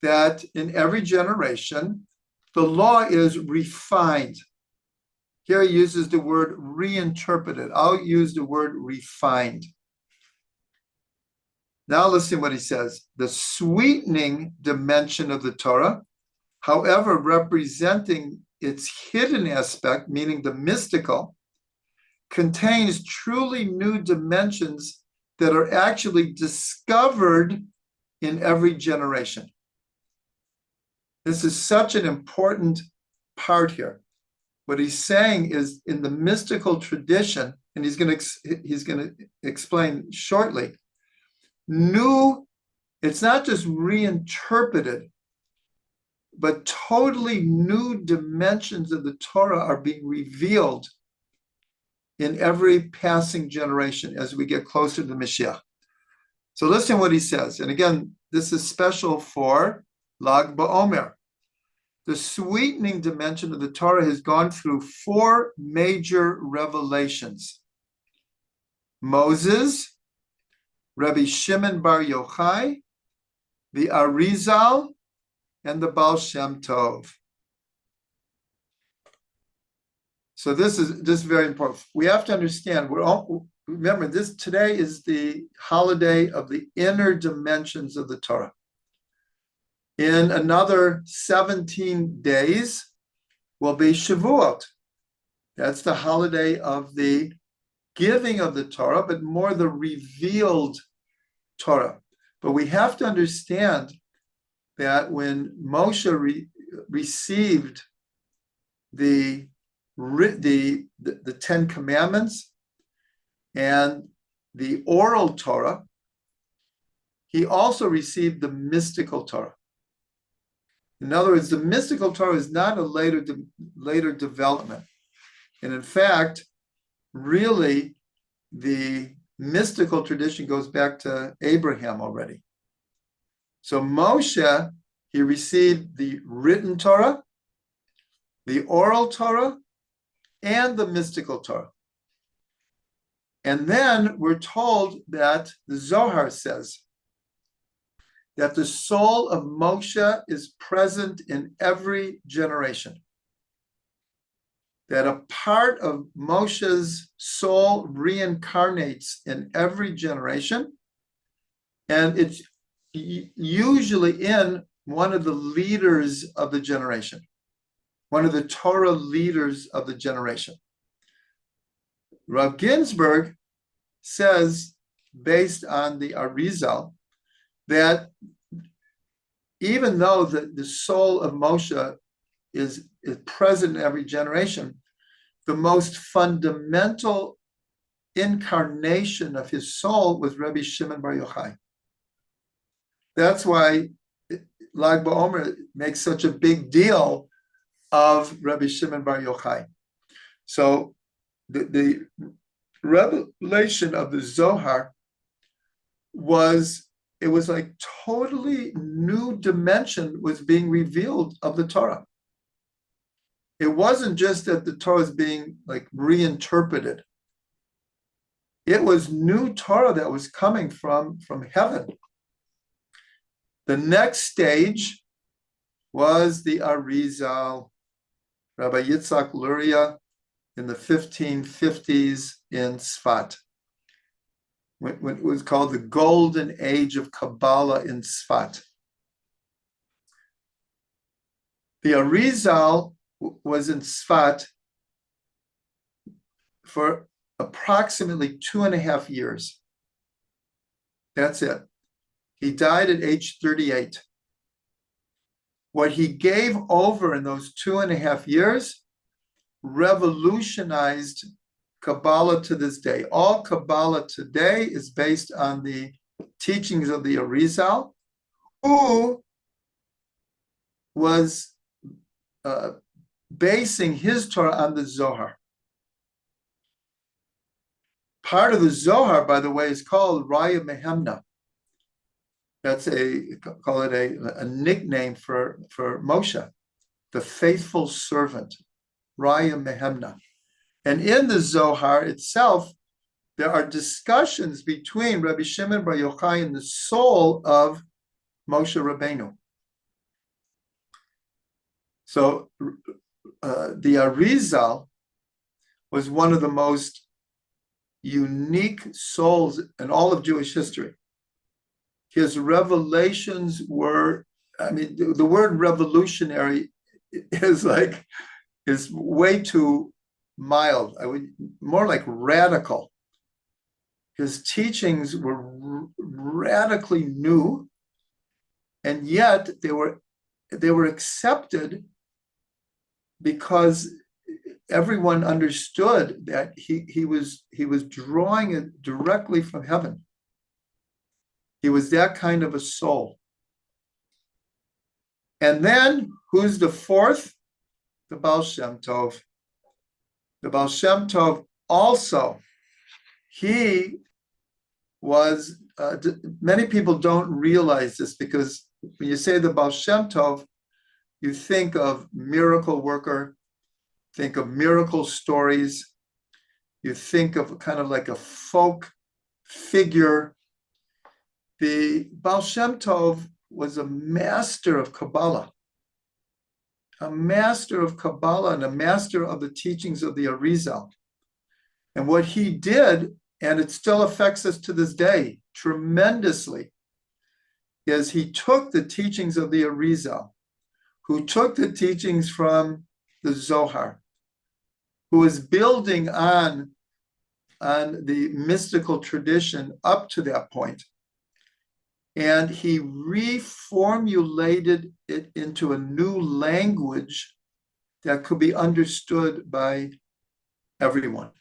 that in every generation, the law is refined. Here he uses the word reinterpreted. I'll use the word refined. Now listen to what he says. The sweetening dimension of the Torah, however, representing its hidden aspect, meaning the mystical, contains truly new dimensions that are actually discovered in every generation. This is such an important part here. What he's saying is, in the mystical tradition, and he's going to explain shortly, it's not just reinterpreted, but totally new dimensions of the Torah are being revealed in every passing generation as we get closer to the Mashiach. So listen to what he says. And again, this is special for Lag BaOmer. The sweetening dimension of the Torah has gone through 4 major revelations. Moses, Rabbi Shimon Bar Yochai, the Arizal, and the Baal Shem Tov. So this is very important. We have to understand, remember, today is the holiday of the inner dimensions of the Torah. In another 17 days will be Shavuot. That's the holiday of the giving of the Torah, but more the revealed Torah. But we have to understand that when Moshe received the 10 Commandments and the oral Torah, he also received the mystical Torah. In other words, the mystical Torah is not a later development. And in fact, really, the mystical tradition goes back to Abraham already. So Moshe, he received the written Torah, the oral Torah, and the mystical Torah. And then we're told that the Zohar says that the soul of Moshe is present in every generation. That a part of Moshe's soul reincarnates in every generation, and it's usually in one of the leaders of the generation, one of the Torah leaders of the generation. Rav Ginsburg says, based on the Arizal, that even though the soul of Moshe is present in every generation, the most fundamental incarnation of his soul was Rabbi Shimon Bar Yochai. That's why Lag BaOmer makes such a big deal of Rabbi Shimon Bar Yochai. So the revelation of the Zohar was like totally new dimension was being revealed of the Torah. It wasn't just that the Torah is being like reinterpreted. It was new Torah that was coming from heaven. The next stage was the Arizal, Rabbi Yitzhak Luria, in the 1550s in Sfat, when it was called the Golden Age of Kabbalah in Sfat. The Arizal was in Sfat for approximately 2.5 years. That's it. He died at age 38. What he gave over in those 2.5 years revolutionized Kabbalah to this day. All Kabbalah today is based on the teachings of the Arizal, who was basing his Torah on the Zohar. Part of the Zohar, by the way, is called Raya Mehemna. That's call it a nickname for Moshe, the faithful servant, Raya Mehemna. And in the Zohar itself, there are discussions between Rabbi Shimon Bar Yochai and the soul of Moshe Rabbeinu. So the Arizal was one of the most unique souls in all of Jewish history. his revelations were, I mean, the word revolutionary is way too mild. I would more like radical. His teachings were radically new, and yet they were accepted because everyone understood that he was drawing it directly from heaven. He was that kind of a soul. And then who's the fourth? The Baal Shem Tov. The Baal Shem Tov also, he was, many people don't realize this, because when you say the Baal Shem Tov, you think of miracle worker, think of miracle stories, you think of kind of like a folk figure. The Baal Shem Tov was a master of Kabbalah, and a master of the teachings of the Arizal. And what he did, and it still affects us to this day tremendously, is he took the teachings of the Arizal, who took the teachings from the Zohar, who was building on the mystical tradition up to that point. And he reformulated it into a new language that could be understood by everyone,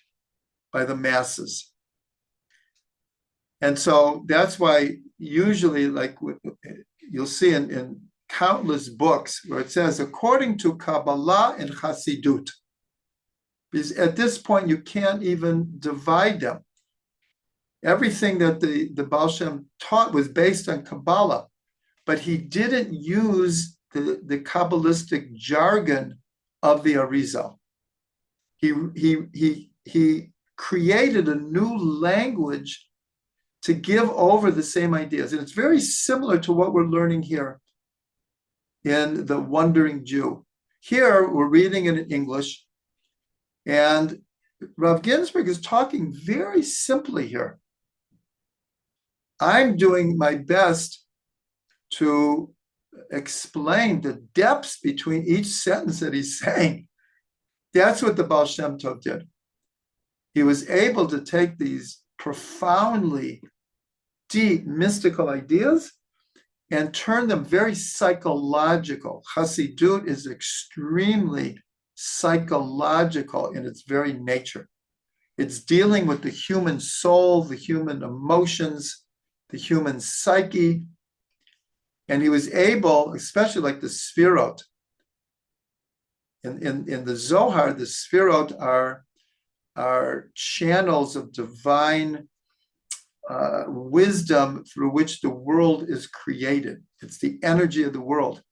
by the masses. And so that's why usually, like you'll see in countless books where it says, according to Kabbalah and Hasidut, because at this point you can't even divide them. Everything that the Baal Shem taught was based on Kabbalah, but he didn't use the Kabbalistic jargon of the Arizal. He created a new language to give over the same ideas. And it's very similar to what we're learning here in The Wandering Jew. Here, we're reading it in English, and Rav Ginsburg is talking very simply here. I'm doing my best to explain the depths between each sentence that he's saying. That's what the Baal Shem Tov did. He was able to take these profoundly deep mystical ideas and turn them very psychological. Hasidut is extremely psychological in its very nature. It's dealing with the human soul, the human emotions, the human psyche. And he was able, especially like the Sfirot. In the Zohar, the Sfirot are channels of divine wisdom through which the world is created. It's the energy of the world.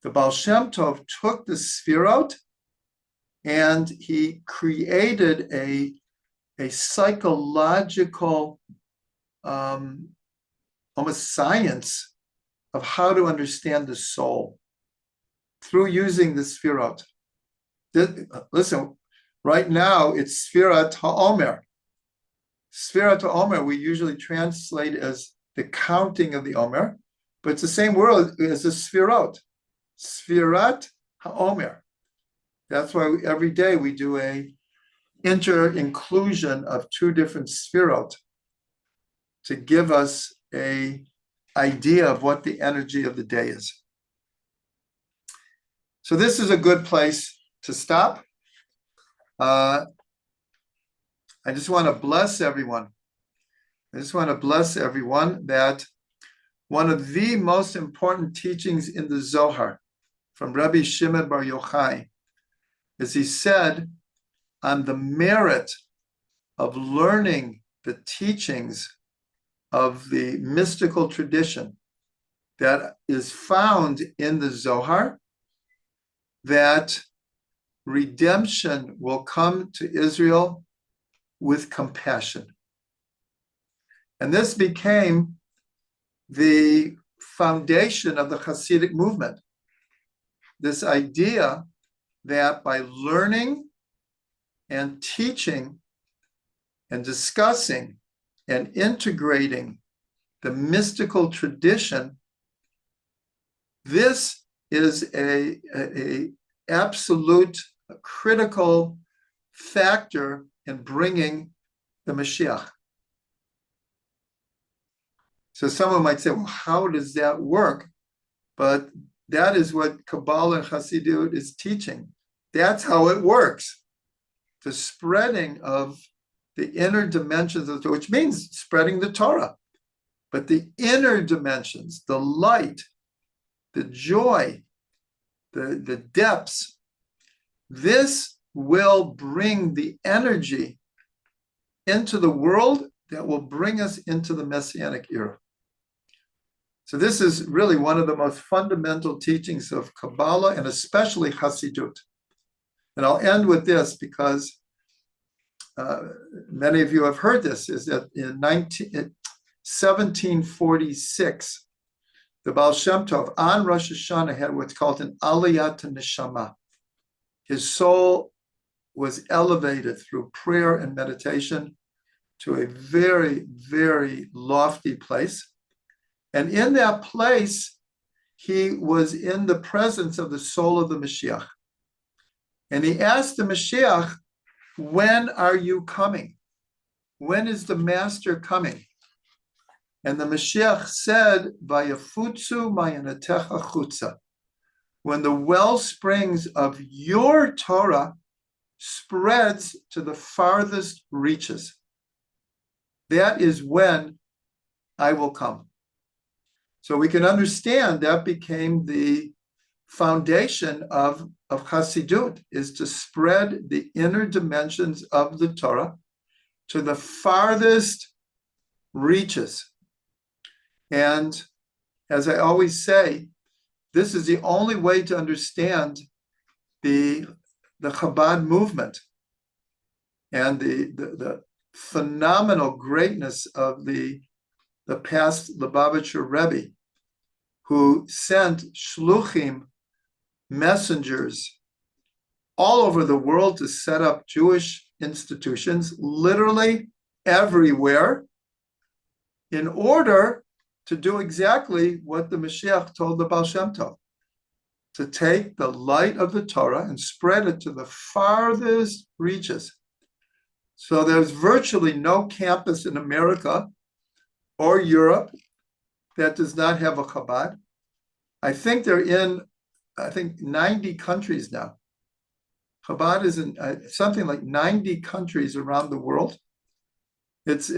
The Baal Shem Tov took the Sfirot and he created a psychological almost science of how to understand the soul through using the Sfirot. Listen, right now it's Sfirat HaOmer. Sfirat HaOmer we usually translate as the counting of the Omer, but it's the same word as the Sfirot. Sfirat HaOmer. That's why every day we do a inter-inclusion of two different Sfirot to give us an idea of what the energy of the day is. So this is a good place to stop. I just want to bless everyone. That one of the most important teachings in the Zohar from Rabbi Shimon Bar Yochai is he said on the merit of learning the teachings of the mystical tradition that is found in the Zohar, that redemption will come to Israel with compassion. And this became the foundation of the Hasidic movement. This idea that by learning and teaching and discussing and integrating the mystical tradition, this is a absolute critical factor in bringing the Mashiach. So someone might say, well, how does that work? But that is what Kabbalah and Hasidut is teaching. That's how it works. The spreading of the inner dimensions of the Torah, which means spreading the Torah. But the inner dimensions, the light, the joy, the depths, this will bring the energy into the world that will bring us into the Messianic era. So this is really one of the most fundamental teachings of Kabbalah and especially Hasidut. And I'll end with this because many of you have heard this, is that in 1746, the Baal Shem Tov on Rosh Hashanah had what's called an Aliyat Neshama. His soul was elevated through prayer and meditation to a very, very lofty place. And in that place, he was in the presence of the soul of the Mashiach. And he asked the Mashiach, when are you coming? When is the master coming? And the Mashiach said, Vayafutsu ma'anatecha chutza. When the well springs of your Torah spreads to the farthest reaches, that is when I will come. So we can understand that became the foundation of Hasidut, is to spread the inner dimensions of the Torah to the farthest reaches. And as I always say, this is the only way to understand the Chabad movement and the phenomenal greatness of the past Lubavitcher Rebbe, who sent shluchim, messengers, all over the world to set up Jewish institutions, literally everywhere, in order to do exactly what the Mashiach told the Baal Shem Tov, to take the light of the Torah and spread it to the farthest reaches. So there's virtually no campus in America or Europe that does not have a Chabad. I think they're in, 90 countries now. Chabad is in something like 90 countries around the world. It's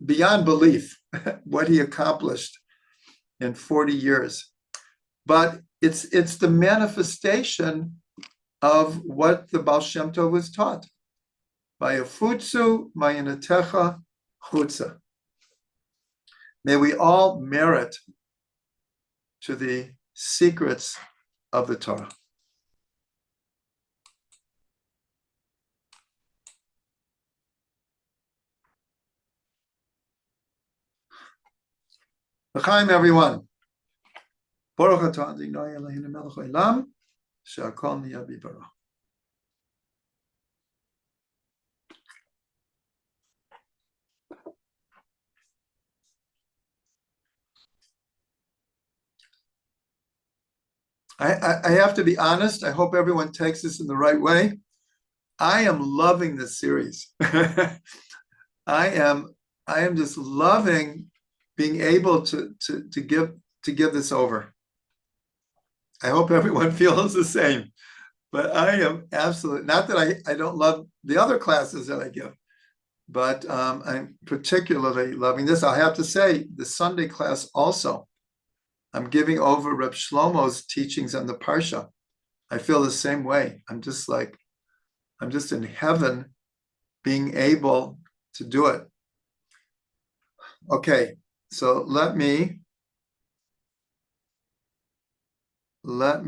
beyond belief what he accomplished in 40 years. But it's the manifestation of what the Baal Shem Tov was taught. Vayafutsu ma'anatecha chutza. May we all merit to the secrets of the Torah. L'chaim, everyone. Baruch atah Adonai Eloheinu melech haolam, she'akol niyeh b'dvaro. I have to be honest. I hope everyone takes this in the right way. I am loving this series. I am just loving being able to give this over. I hope everyone feels the same. But I am absolutely, not that I don't love the other classes that I give, but I'm particularly loving this. I have to say, the Sunday class also, I'm giving over Reb Shlomo's teachings on the Parsha. I feel the same way. I'm just in heaven being able to do it. Okay, so let me, what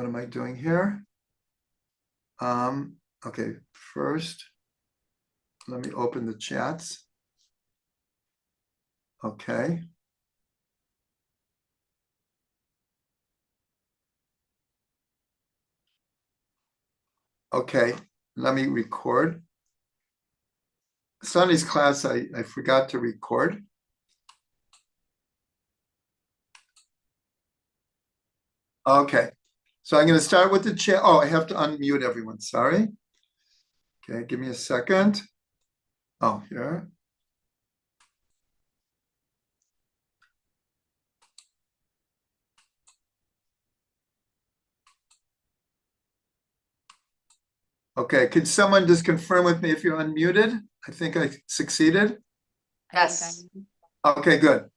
am I doing here? Okay, first, let me open the chats. Okay. Okay, let me record. Sunday's class, I forgot to record. Okay, so I'm going to start with the chat. Oh, I have to unmute everyone. Sorry. Okay, give me a second. Oh, here. Okay, could someone just confirm with me if you're unmuted? I think I succeeded. Yes. Okay, good.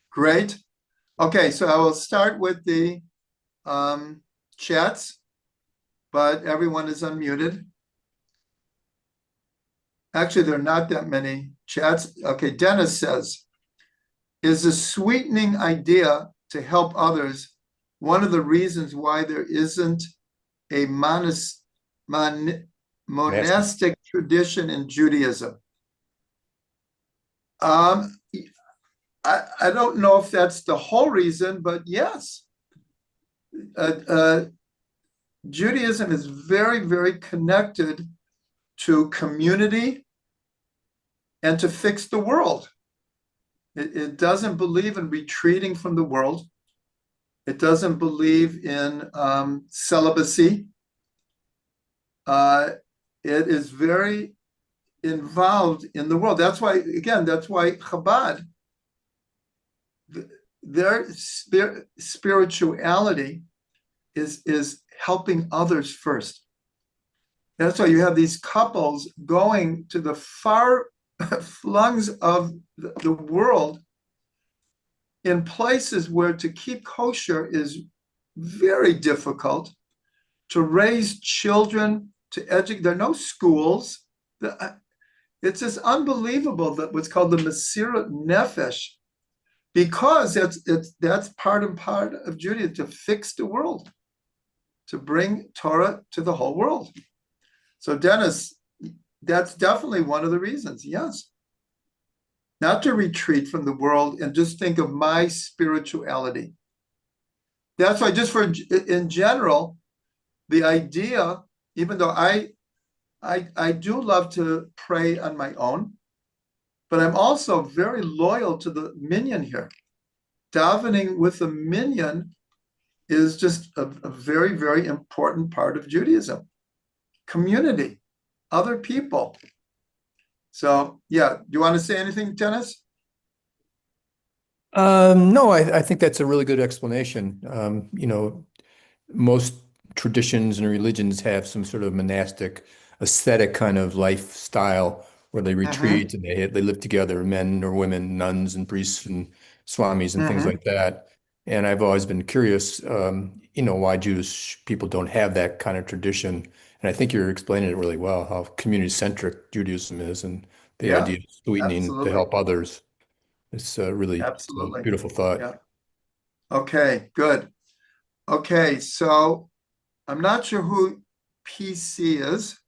Great. Okay, so I will start with the chats, but everyone is unmuted. Actually, there are not that many chats. Okay, Dennis says, is the sweetening idea to help others one of the reasons why there isn't a monastic tradition in Judaism? I don't know if that's the whole reason, but yes. Judaism is very, very connected to community and to fix the world. It doesn't believe in retreating from the world. It doesn't believe in celibacy. It is very involved in the world. That's why, again, that's why Chabad, their spirituality is helping others first. That's why you have these couples going to the far flungs of the world in places where to keep kosher is very difficult, to raise children, to educate. There are no schools. It's just unbelievable that what's called the Mesirat Nefesh, because that's part and part of Judaism, to fix the world, to bring Torah to the whole world. So Dennis, that's definitely one of the reasons, yes. Not to retreat from the world and just think of my spirituality. That's why just in general, the idea, even though I do love to pray on my own, but I'm also very loyal to the minyan here. Davening with the minyan is just a very, very important part of Judaism. Community, other people. So, yeah, do you want to say anything, Dennis? No, I think that's a really good explanation. Most traditions and religions have some sort of monastic, ascetic kind of lifestyle where they retreat and they live together, men or women, nuns and priests and swamis and things like that. And I've always been curious, why Jewish people don't have that kind of tradition. And I think you're explaining it really well, how community-centric Judaism is and the idea of sweetening to help others. It's really it's a beautiful thought. Yeah. Okay, good. Okay, so I'm not sure who PC is,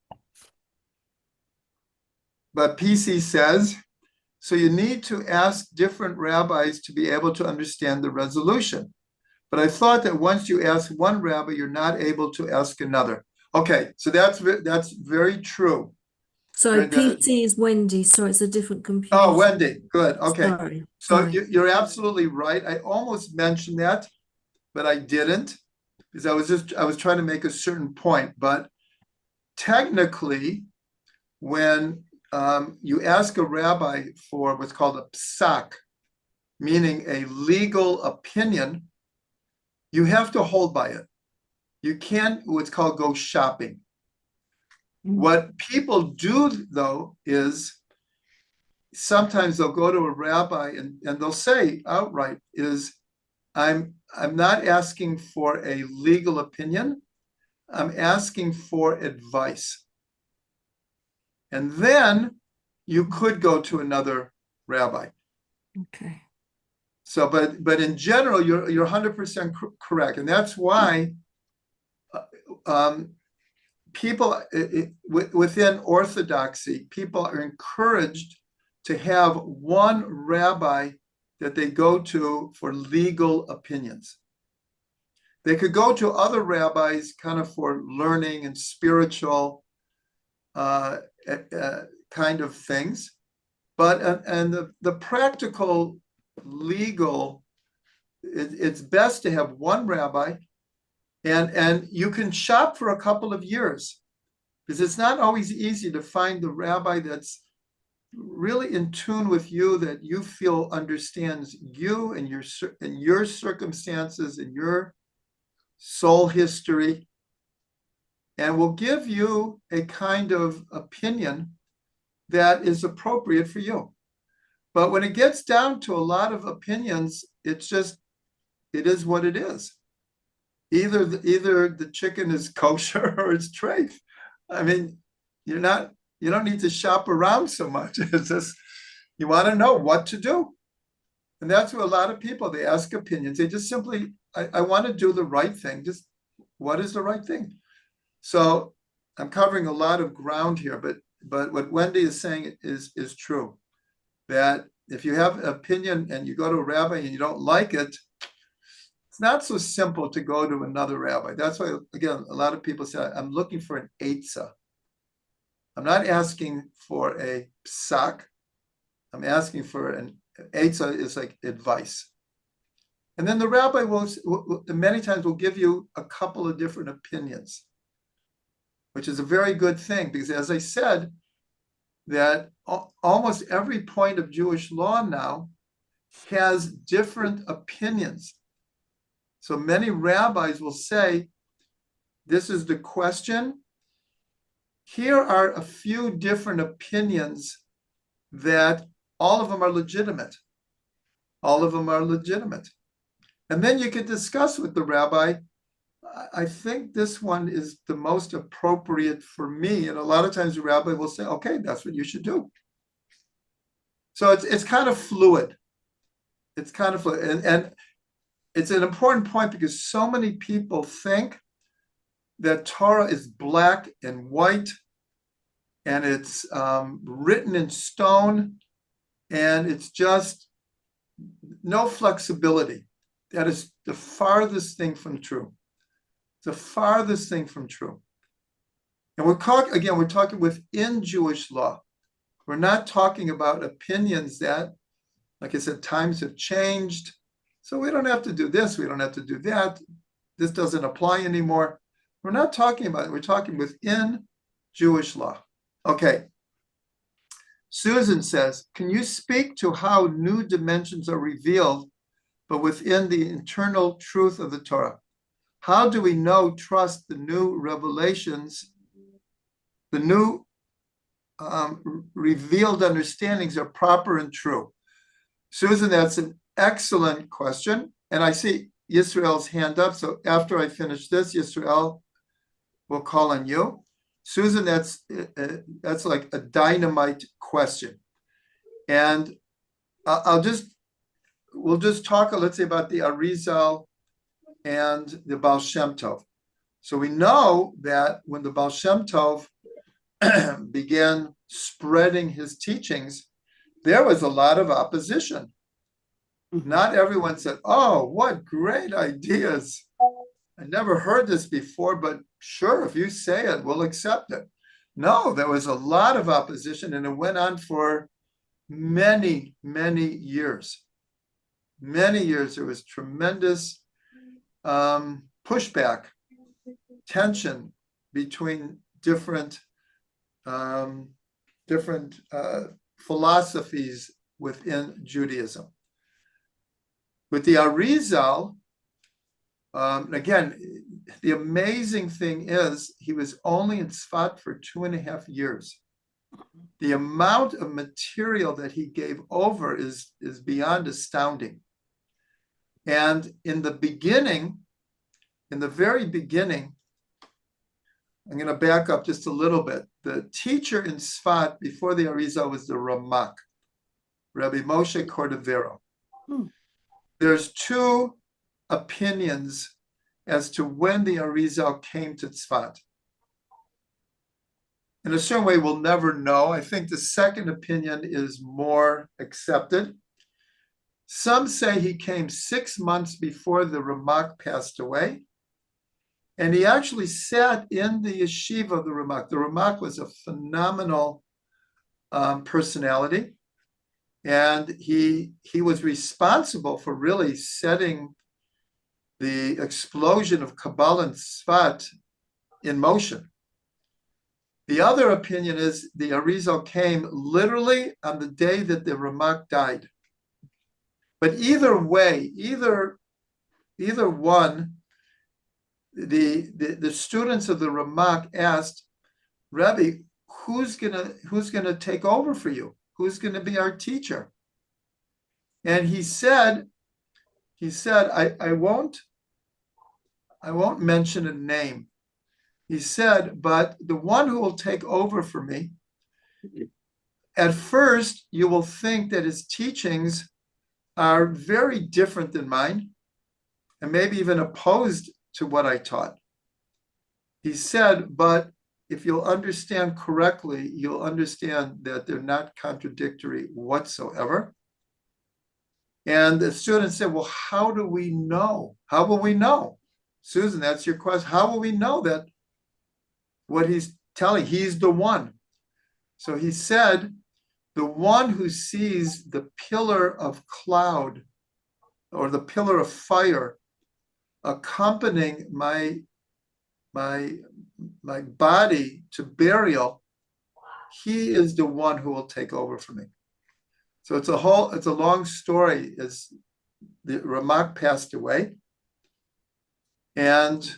but PC says, so you need to ask different rabbis to be able to understand the resolution. But I thought that once you ask one rabbi, you're not able to ask another. Okay, so that's very true. Sorry, PC is Wendy. Sorry, it's a different computer. Oh, Wendy, good. Okay. Sorry. So you're absolutely right. I almost mentioned that, but I didn't, because I was trying to make a certain point. But technically, when you ask a rabbi for what's called a psak, meaning a legal opinion, you have to hold by it. You can't what's called go shopping. What people do, though, is sometimes they'll go to a rabbi and they'll say outright I'm not asking for a legal opinion. I'm asking for advice. And then you could go to another rabbi. Okay. So, but in general, you're 100% correct. And that's why people within Orthodoxy, people are encouraged to have one rabbi that they go to for legal opinions. They could go to other rabbis kind of for learning and spiritual kind of things. But, and the practical legal, it's best to have one rabbi, and you can shop for a couple of years, because it's not always easy to find the rabbi that's really in tune with you, that you feel understands you and your circumstances and your soul history, and will give you a kind of opinion that is appropriate for you. But when it gets down to a lot of opinions, it's just, it is what it is. Either the chicken is kosher or it's treif. I mean, you don't need to shop around so much. It's just, you want to know what to do. And that's what a lot of people, they ask opinions. They just simply, I want to do the right thing. Just, what is the right thing? So I'm covering a lot of ground here, but what Wendy is saying is true. That if you have an opinion and you go to a rabbi and you don't like it, it's not so simple to go to another rabbi. That's why, again, a lot of people say, I'm looking for an eitzah. I'm not asking for a psak. I'm asking for an eitzah, is like advice. And then the rabbi will many times will give you a couple of different opinions, which is a very good thing, because as I said, that almost every point of Jewish law now has different opinions. So many rabbis will say, this is the question. Here are a few different opinions that all of them are legitimate. All of them are legitimate. And then you can discuss with the rabbi, I think this one is the most appropriate for me. And a lot of times the rabbi will say, okay, that's what you should do. So it's kind of fluid. It's kind of fluid. And it's an important point, because so many people think that Torah is black and white, and it's written in stone, and it's just no flexibility. That is the farthest thing from true. The farthest thing from true. And we're talking within Jewish law. We're not talking about opinions that, like I said, times have changed. So we don't have to do this, we don't have to do that. This doesn't apply anymore. We're not talking about it. We're talking within Jewish law. Okay. Susan says, can you speak to how new dimensions are revealed, but within the internal truth of the Torah? How do we trust the new revelations, the new revealed understandings are proper and true? Susan, that's an excellent question. And I see Yisrael's hand up. So after I finish this, Yisrael will call on you. Susan, that's like a dynamite question. And we'll just talk, let's say, about the Arizal and the Baal Shem Tov. So we know that when the Baal Shem Tov began spreading his teachings, there was a lot of opposition. Not everyone said, oh, what great ideas. I never heard this before, but sure, if you say it, we'll accept it. No, there was a lot of opposition, and it went on for many, many years. Many years, there was tremendous pushback, tension between different philosophies within Judaism. With the Arizal, again, the amazing thing is he was only in Tzfat for 2.5 years. The amount of material that he gave over is beyond astounding. And in the very beginning, I'm going to back up just a little bit. The teacher in Tzfat before the Arizal was the Ramak, Rabbi Moshe Cordovero. There's two opinions as to when the Arizal came to Tzfat. In a certain way, we'll never know. I think the second opinion is more accepted. Some say he came 6 months before the Ramak passed away. And he actually sat in the yeshiva of the Ramak. The Ramak was a phenomenal personality. And he was responsible for really setting the explosion of Kabbalah and Sfat in motion. The other opinion is the Arizal came literally on the day that the Ramak died. But either way, either one, the students of the Ramak asked, Rebbe, who's gonna take over for you? Who's gonna be our teacher? And he said, I won't mention a name. He said, but the one who will take over for me, at first you will think that his teachings are very different than mine, and maybe even opposed to what I taught. He said, but if you'll understand correctly, you'll understand that they're not contradictory whatsoever. And the student said, well, how do we know? How will we know? Susan, that's your question. How will we know that what he's telling, he's the one? So he said, the one who sees the pillar of cloud or the pillar of fire accompanying my body to burial, he is the one who will take over for me. So it's a long story. As the Ramak passed away, and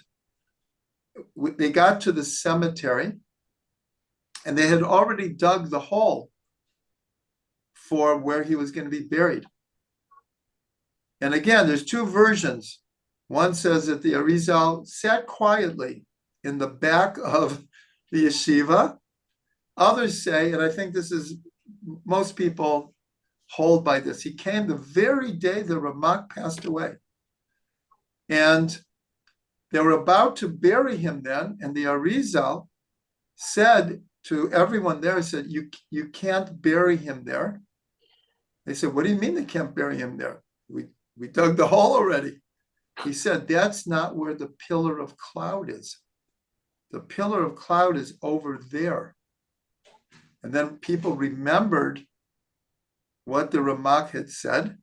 they got to the cemetery, and they had already dug the hole for where he was going to be buried. And again, there's two versions. One says that the Arizal sat quietly in the back of the yeshiva. Others say, and I think this is, most people hold by this, he came the very day the Ramak passed away. And they were about to bury him then, and the Arizal said to everyone there, said, you can't bury him there. They said, what do you mean they can't bury him there? We dug the hole already. He said, that's not where the pillar of cloud is. The pillar of cloud is over there. And then people remembered what the Ramak had said.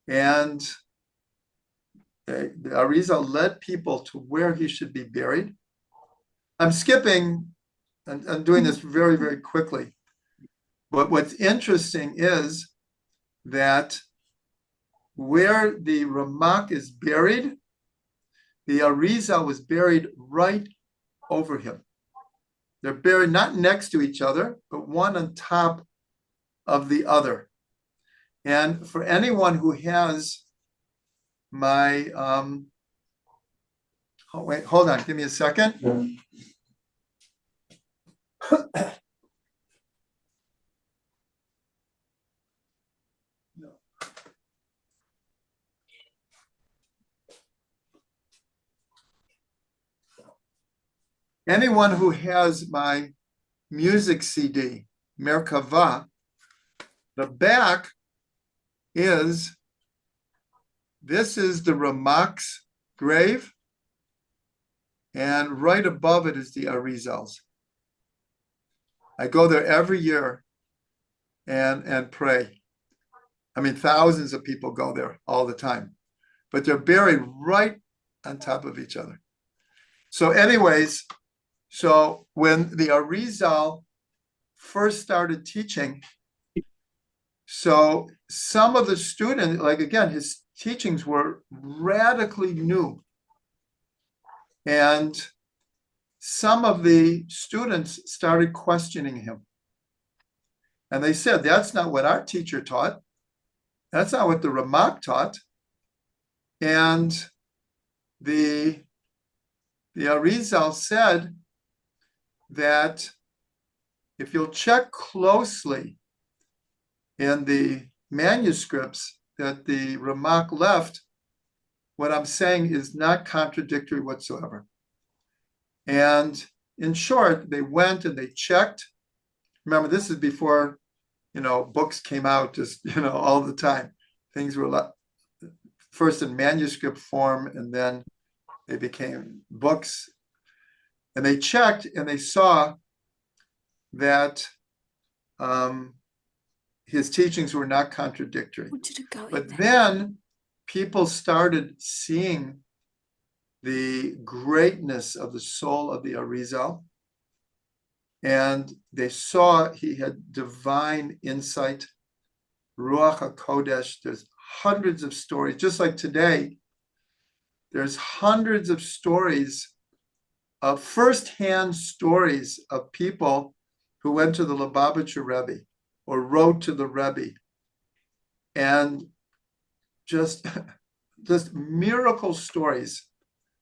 And the Arizal led people to where he should be buried. I'm skipping and doing this very, very quickly. But what's interesting is that where the Ramak is buried, the Arizal was buried right over him. They're buried not next to each other, but one on top of the other. And for anyone who has my, oh, wait, hold on, give me a second. Anyone who has my music CD, Merkava, the back is, this is the Ramak's grave, and right above it is the Arizal's. I go there every year and pray. I mean, thousands of people go there all the time, but they're buried right on top of each other. So anyways, so when the Arizal first started teaching, so some of the students, like again, his teachings were radically new. And some of the students started questioning him. And they said, that's not what our teacher taught. That's not what the Ramak taught. And the Arizal said that if you'll check closely in the manuscripts that the Ramak left, what I'm saying is not contradictory whatsoever. And in short, they went and they checked. Remember, this is before, books came out just, all the time. Things were first in manuscript form, and then they became books. And they checked and they saw that his teachings were not contradictory. What did it go in But there? then people started seeing the greatness of the soul of the Arizal, and they saw he had divine insight, Ruach HaKodesh. There's hundreds of stories, just like today, there's hundreds of stories, of firsthand stories of people who went to the Lubavitcher Rebbe or wrote to the Rebbe, and just miracle stories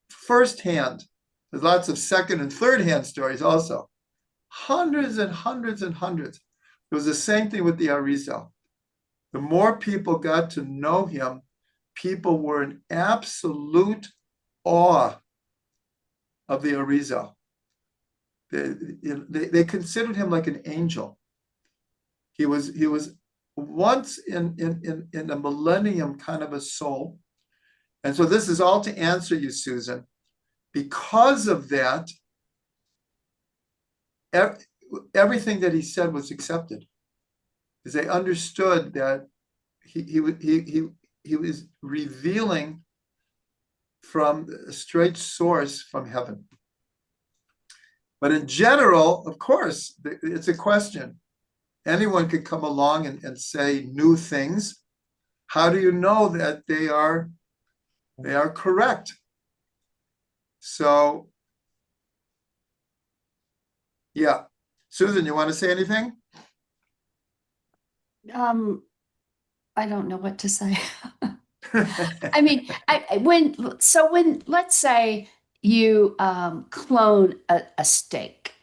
firsthand. There's lots of second and third hand stories also. Hundreds and hundreds and hundreds. It was the same thing with the Arizal. The more people got to know him, people were in absolute awe of the Arizal. They considered him like an angel. He was once in a millennium kind of a soul. And so this is all to answer you, Susan. Because of that, everything that he said was accepted, because they understood that he was revealing from a straight source from heaven. But in general, of course, it's a question. Anyone could come along and say new things. How do you know that they are correct? So, yeah. Susan, you want to say anything? I don't know what to say. I mean, when let's say you clone a steak,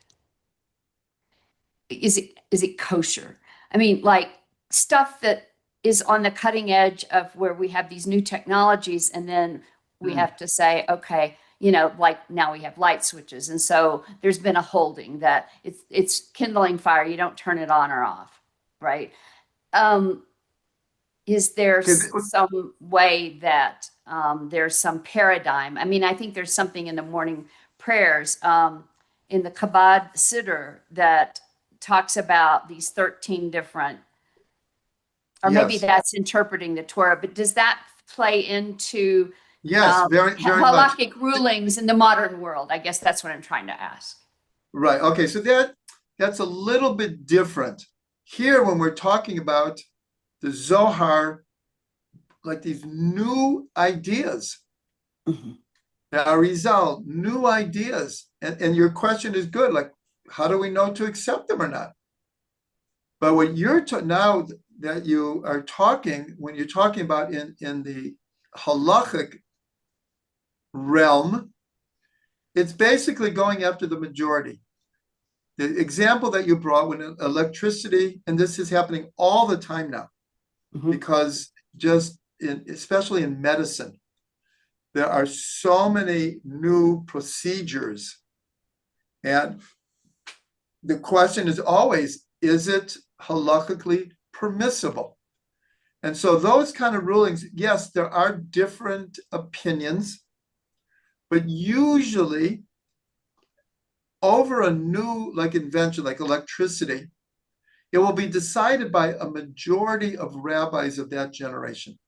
is it kosher? I mean, like stuff that is on the cutting edge of where we have these new technologies, and then we have to say, okay, you know, like now we have light switches, and so there's been a holding that it's kindling fire. You don't turn it on or off, right? Is there some way that there's some paradigm? I mean, I think there's something in the morning prayers in the Chabad Siddur that talks about these 13 different, or maybe Yes. that's interpreting the Torah, but does that play into Yes, very much. halakhic rulings in the modern world? I guess that's what I'm trying to ask. Right. Okay. So that's a little bit different. Here, when we're talking about the Zohar, like these new ideas, Mm-hmm. the Arizal, new ideas. And your question is good. Like, how do we know to accept them or not? But what you're now that you are talking, when you're talking about in the halachic realm, it's basically going after the majority. The example that you brought when electricity, and this is happening all the time now, Mhm. because especially in medicine, there are so many new procedures. And the question is always, is it halakhically permissible? And so those kind of rulings, yes, there are different opinions, but usually over a new invention like electricity, it will be decided by a majority of rabbis of that generation.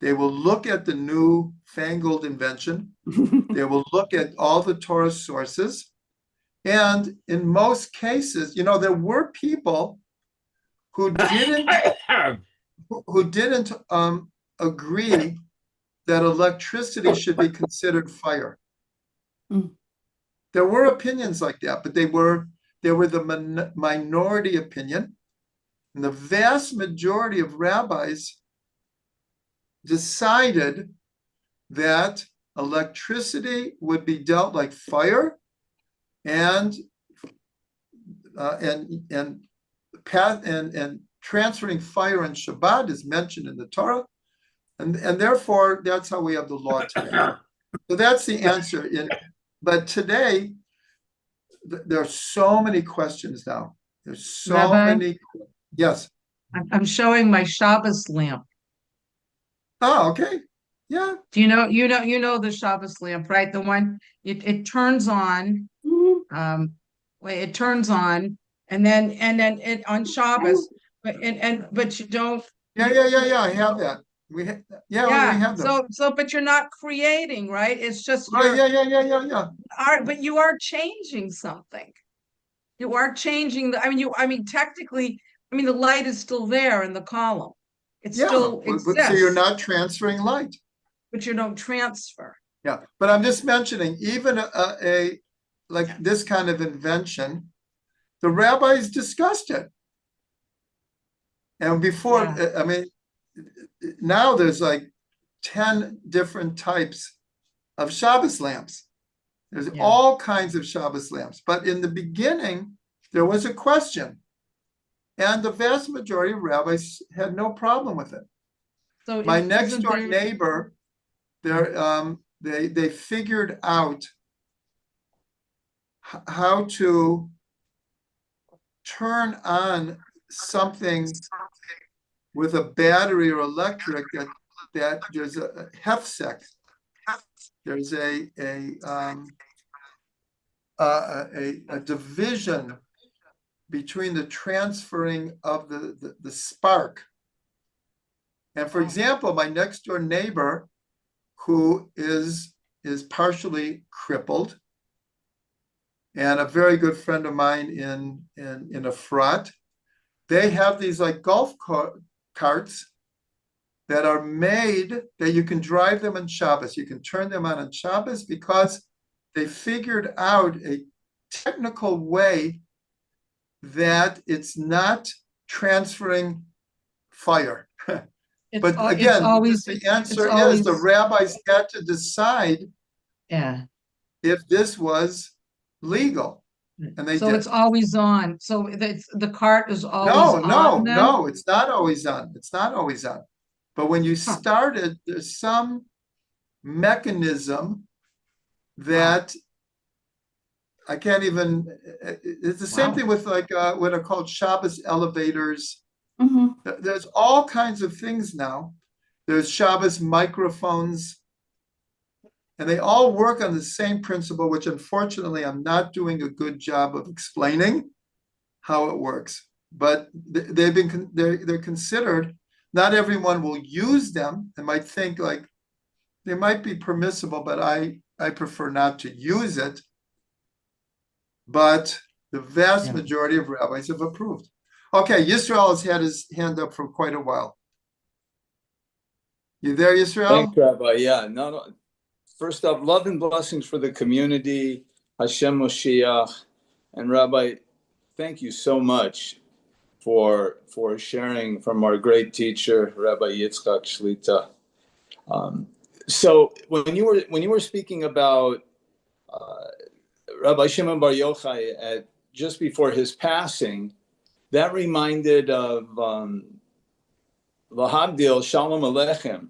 They will look at the new fangled invention. They will look at all the Torah sources. And in most cases, there were people who didn't agree that electricity should be considered fire. Mm. There were opinions like that, but they were the minority opinion. And the vast majority of rabbis decided that electricity would be dealt like fire, and transferring fire on Shabbat is mentioned in the Torah, and therefore that's how we have the law today. So that's the answer. But today, there are so many questions now. There's so Rabbi? many. Yes. I'm showing my Shabbos lamp. Oh, okay. Yeah. Do you know the Shabbos lamp, right? The one it turns on. Mhm. It turns on, and then it on Shabbos, but you don't. Yeah, I have that. We, we have them. But you're not creating, right? It's just Right, you're yeah. but you are changing something. You are changing I mean, technically, I mean, the light is still there in the column. It Yeah, still so you're exists, not transferring light. but you don't transfer. Yeah, but I'm just mentioning, even like this kind of invention, the rabbis discussed it. And before, Yeah. I mean, now there's like 10 different types of Shabbos lamps. There's Yeah. all kinds of Shabbos lamps. But in the beginning, there was a question. And the vast majority of rabbis had no problem with it. So My next isn't door there- neighbor, they figured out how to turn on something with a battery or electric that there's a hefsek. There's a division between the transferring of the spark. And for example, my next door neighbor, who is partially crippled, and a very good friend of mine in Efrat, they have these like golf carts that are made that you can drive them on Shabbos. You can turn them on Shabbos because they figured out a technical way that it's not transferring fire. But again, the answer is the rabbis had to decide if this was legal, and they did. It's always on. So the cart is always on. No, it's not always on. It's not always on. But when you started, there's some mechanism that I can't even. It's the same thing with like what are called Shabbos elevators. There's all kinds of things now. There's Shabbos microphones, and they all work on the same principle, which unfortunately I'm not doing a good job of explaining how it works. But they're considered. Not everyone will use them. They might think like they might be permissible, but I prefer not to use it. But the vast majority of rabbis have approved. Okay, Yisrael has had his hand up for quite a while. You there, Yisrael? Thanks, Rabbi. Yeah, no. First off, love and blessings for the community, Hashem Moshiach, and Rabbi. Thank you so much for sharing from our great teacher, Rabbi Yitzchak Shlita. So when you were speaking about Rabbi Shimon Bar Yochai just before his passing, that reminded of Lahabdil Shalom Aleichem,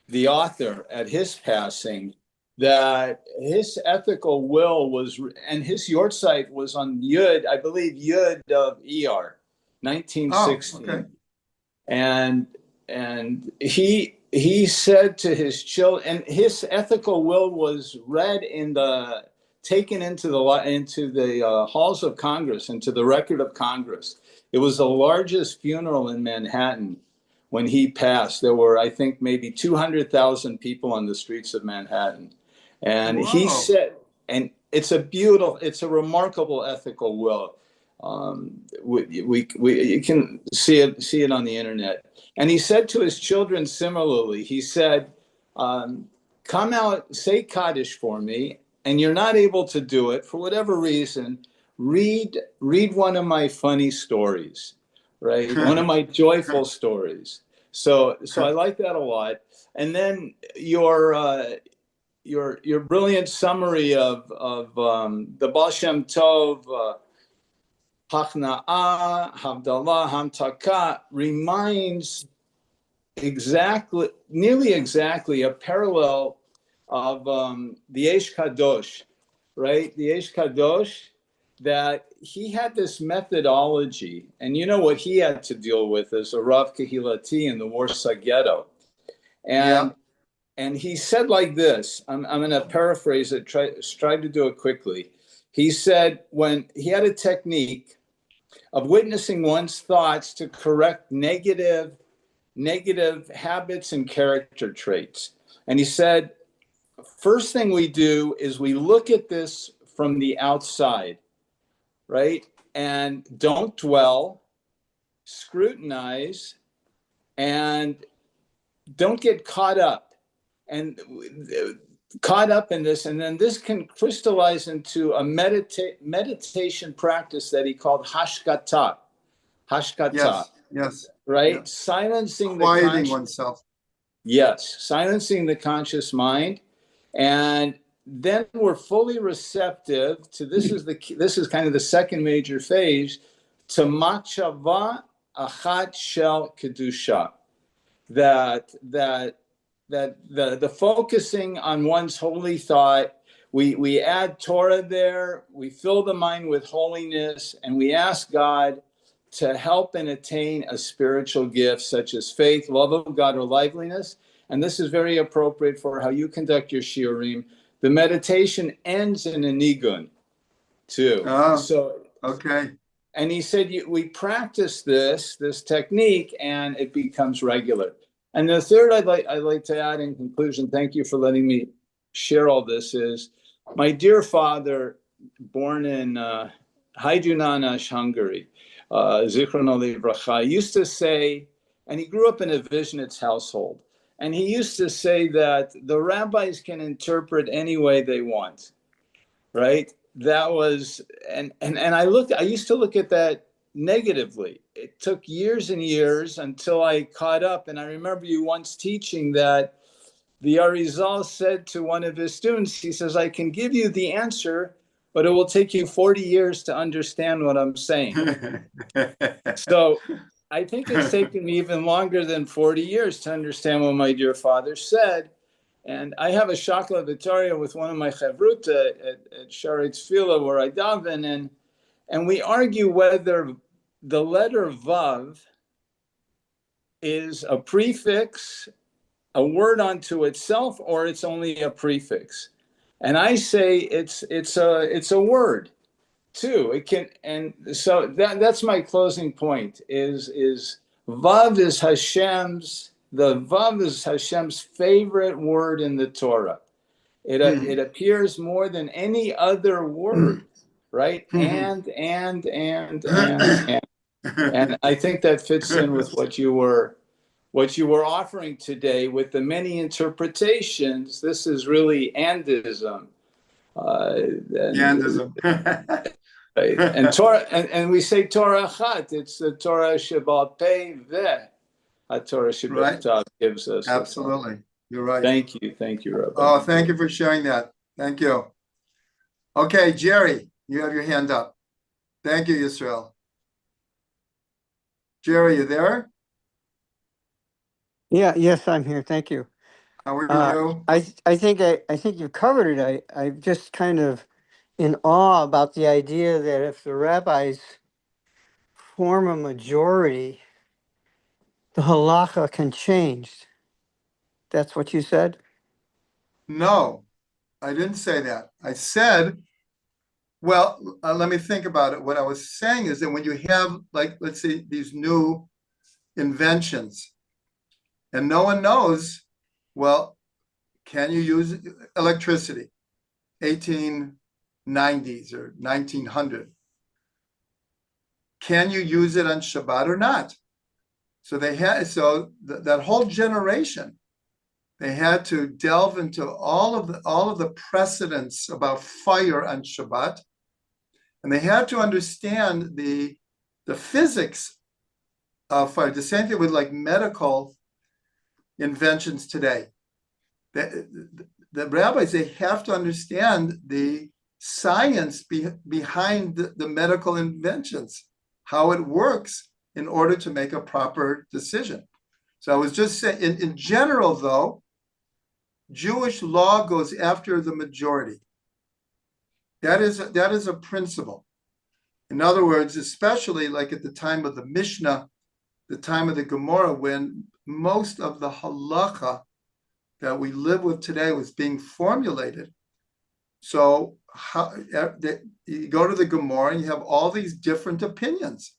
the author, at his passing, that his ethical will was, and his yortzeit was on Yud, I believe Yud of ER, 1916. Oh, okay. And he said to his children, and his ethical will was read taken into the halls of Congress, into the record of Congress. It was the largest funeral in Manhattan when he passed. There were, I think, maybe 200,000 people on the streets of Manhattan. And he said, and it's a remarkable ethical will. You can see it on the internet. And he said to his children similarly, he said, come out, say Kaddish for me, and you're not able to do it for whatever reason, read one of my funny stories, right? One of my joyful stories. So I like that a lot. And then your brilliant summary of the Baal Shem Tov, Hachna'ah, Havdalah, Hamtaka reminds nearly exactly a parallel of the Eish Kadosh, right? The Eish Kadosh, that he had this methodology, and you know what he had to deal with as a Rav Kehilati in the Warsaw Ghetto. And he said like this, I'm going to paraphrase it, try to do it quickly. He said when he had a technique of witnessing one's thoughts to correct negative habits and character traits. And he said, first thing we do is we look at this from the outside, right? And don't dwell, scrutinize, and don't get caught up in this. And then this can crystallize into a meditation practice that he called hashkata. Yes, Right? yeah. Silencing quieting oneself. Yes, silencing the conscious mind. And then we're fully receptive to this is kind of the second major phase, to machava achat shel kedusha. That the focusing on one's holy thought, we add Torah there, we fill the mind with holiness, and we ask God to help and attain a spiritual gift such as faith, love of God, or liveliness. And this is very appropriate for how you conduct your shiurim. The meditation ends in a nigun too. Oh, So okay. and he said, we practice this technique, and it becomes regular. And the third I'd like to add in conclusion, thank you for letting me share all this, is my dear father, born in Hajdúnánas, Hungary, Zichrono Livracha, used to say, and he grew up in a Vishnitz household, and he used to say that the rabbis can interpret any way they want, right? That was, and I used to look at that negatively. It took years and years until I caught up. And I remember you once teaching that the Arizal said to one of his students, he says, I can give you the answer, but it will take you 40 years to understand what I'm saying. So I think it's taken me even longer than 40 years to understand what my dear father said. And I have a shakla v'tarya with one of my chavruta at Shaarei Tefillah where I daven, and we argue whether the letter Vav is a prefix, a word unto itself, or it's only a prefix. And I say it's a word too. It can, and so that's my closing point. Is Vav is Hashem's. The Vav is Hashem's favorite word in the Torah. It appears more than any other word, right? And I think that fits in with what you were offering today with the many interpretations. This is really andism. Andism. Right? And Torah, and we say Torah Achat. It's the Torah Shebal Pei Veh. Torah Shebal gives us. Absolutely. You're right. Thank you, Rabbi. Oh, thank you for sharing that. Thank you. Okay, Jerry, you have your hand up. Thank you, Yisrael. Jerry, you there? Yes, I'm here. Thank you. How are you? I think you've covered it. I'm just kind of in awe about the idea that if the rabbis form a majority, the halacha can change. That's what you said? No, I didn't say that. I said, well, let me think about it. What I was saying is that when you have, like, let's say these new inventions and no one knows, well, can you use electricity? 1890s or 1900. Can you use it on Shabbat or not? So they had, that whole generation, they had to delve into all of the precedents about fire on Shabbat, and they had to understand the physics of fire. The same thing with like medical inventions today. The rabbis, they have to understand the science behind the medical inventions, how it works in order to make a proper decision. So I was just saying, in general, though, Jewish law goes after the majority. That is a principle. In other words, especially like at the time of the Mishnah, the time of the Gemara, when most of the halacha that we live with today was being formulated. So you go to the Gemara and you have all these different opinions.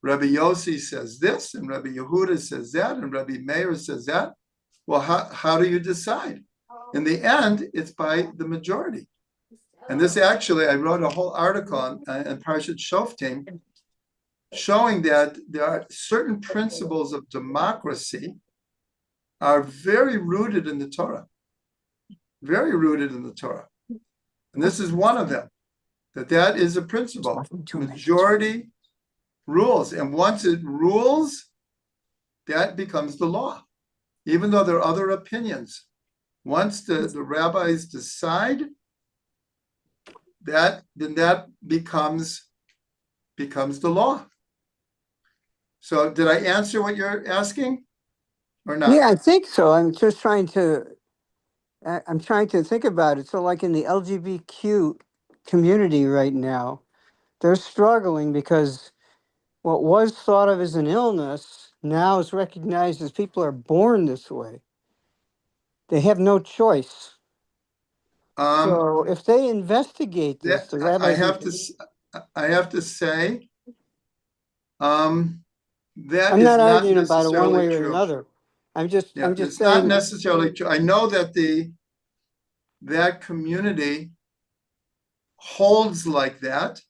Rabbi Yossi says this, and Rabbi Yehuda says that, and Rabbi Meir says that. Well, how do you decide? In the end, it's by the majority. And this actually, I wrote a whole article on Parshat Shoftim showing that there are certain principles of democracy are very rooted in the Torah. Very rooted in the Torah. And this is one of them, that is a principle. Majority rules. And once it rules, that becomes the law. Even though there are other opinions. Once the rabbis decide, then that becomes the law. So did I answer what you're asking or not? Yeah, I think so. I'm trying to think about it. So like in the LGBTQ community right now, they're struggling because what was thought of as an illness now is recognized as people are born this way. They have no choice. So if they investigate this, the rabbis. I have to say, that I'm is not not arguing about it one way necessarily or true. another. I'm just It's saying. not necessarily true. I know that that community holds like that,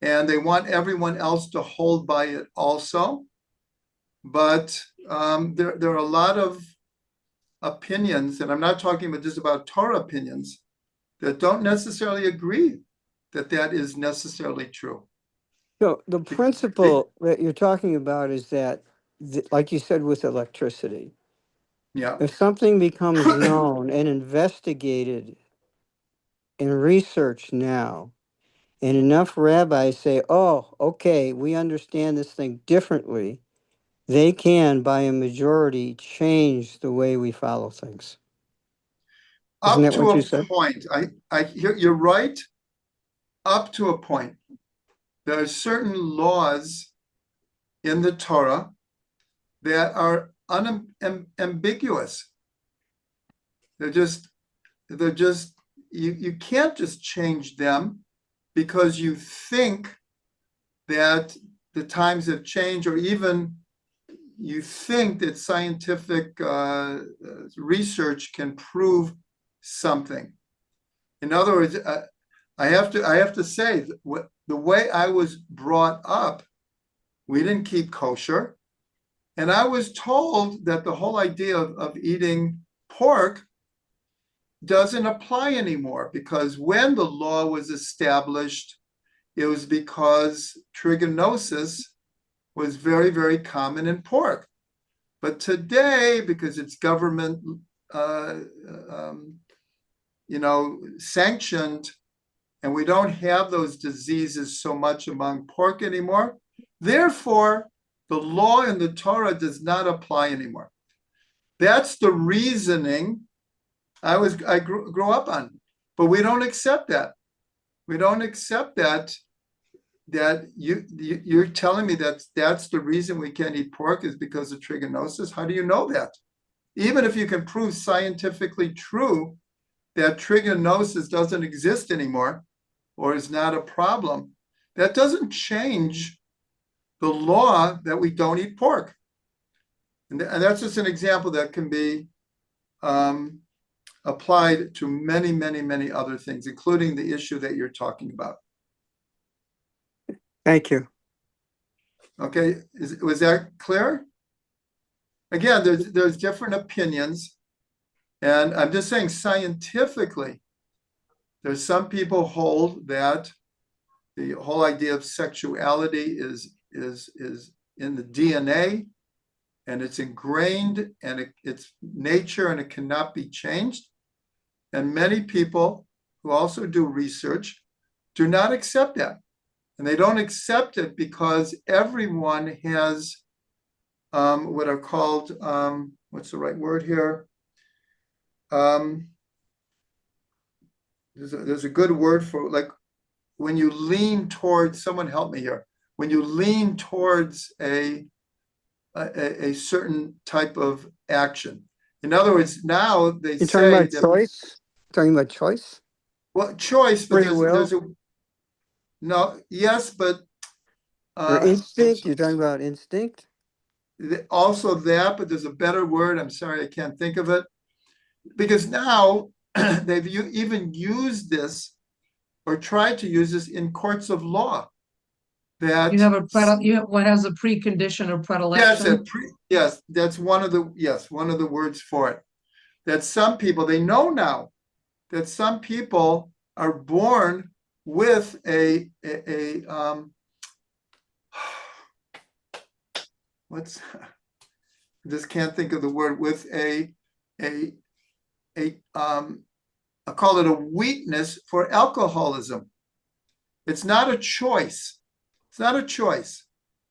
and they want everyone else to hold by it also. But there are a lot of opinions, and I'm not talking about just about Torah opinions, that don't necessarily agree that is necessarily true. So the principle that you're talking about is that, like you said, with electricity, Yeah. if something becomes known and investigated and researched now, and enough rabbis say, oh, okay, we understand this thing differently, they can, by a majority, change the way we follow things. Isn't Up that to what you a said? point. I hear you're right. Up to a point. There are certain laws in the Torah that are unambiguous. They're just you can't just change them because you think that the times have changed, or even you think that scientific research can prove something. In other words, I have to say that the way I was brought up, we didn't keep kosher, and I was told that the whole idea of eating pork doesn't apply anymore, because when the law was established, it was because trichinosis was very, very common in pork. But today, because it's government, sanctioned, and we don't have those diseases so much among pork anymore, therefore, the law in the Torah does not apply anymore. That's the reasoning I grew up on, but we don't accept that. We don't accept that you're telling me that's the reason we can't eat pork is because of trichinosis. How do you know that? Even if you can prove scientifically true that trichinosis doesn't exist anymore or is not a problem, that doesn't change the law that we don't eat pork. And that's just an example that can be applied to many, many, many other things, including the issue that you're talking about. Thank you. Okay, was that clear? Again, there's different opinions, and I'm just saying scientifically, there's some people hold that the whole idea of sexuality is in the DNA, and it's ingrained, and it's nature, and it cannot be changed. And many people who also do research do not accept that. And they don't accept it because everyone has what are called, what's the right word here? There's a good word for, like, when you lean towards, someone help me here, when you lean towards a certain type of action. In other words, now they You're say talking about choice? Talking about choice? Well, choice, but Free will? no, yes, but Or instinct, you're talking about instinct? Also that, but there's a better word. I'm sorry, I can't think of it. Because now they've even used this or tried to use this in courts of law. That You have what has a precondition or Yes, predilection? yes, that's one of the words for it. That some people, they know now that some people are born with a what's I just can't think of the word, with a I call it a weakness for alcoholism. It's not a choice. It's not a choice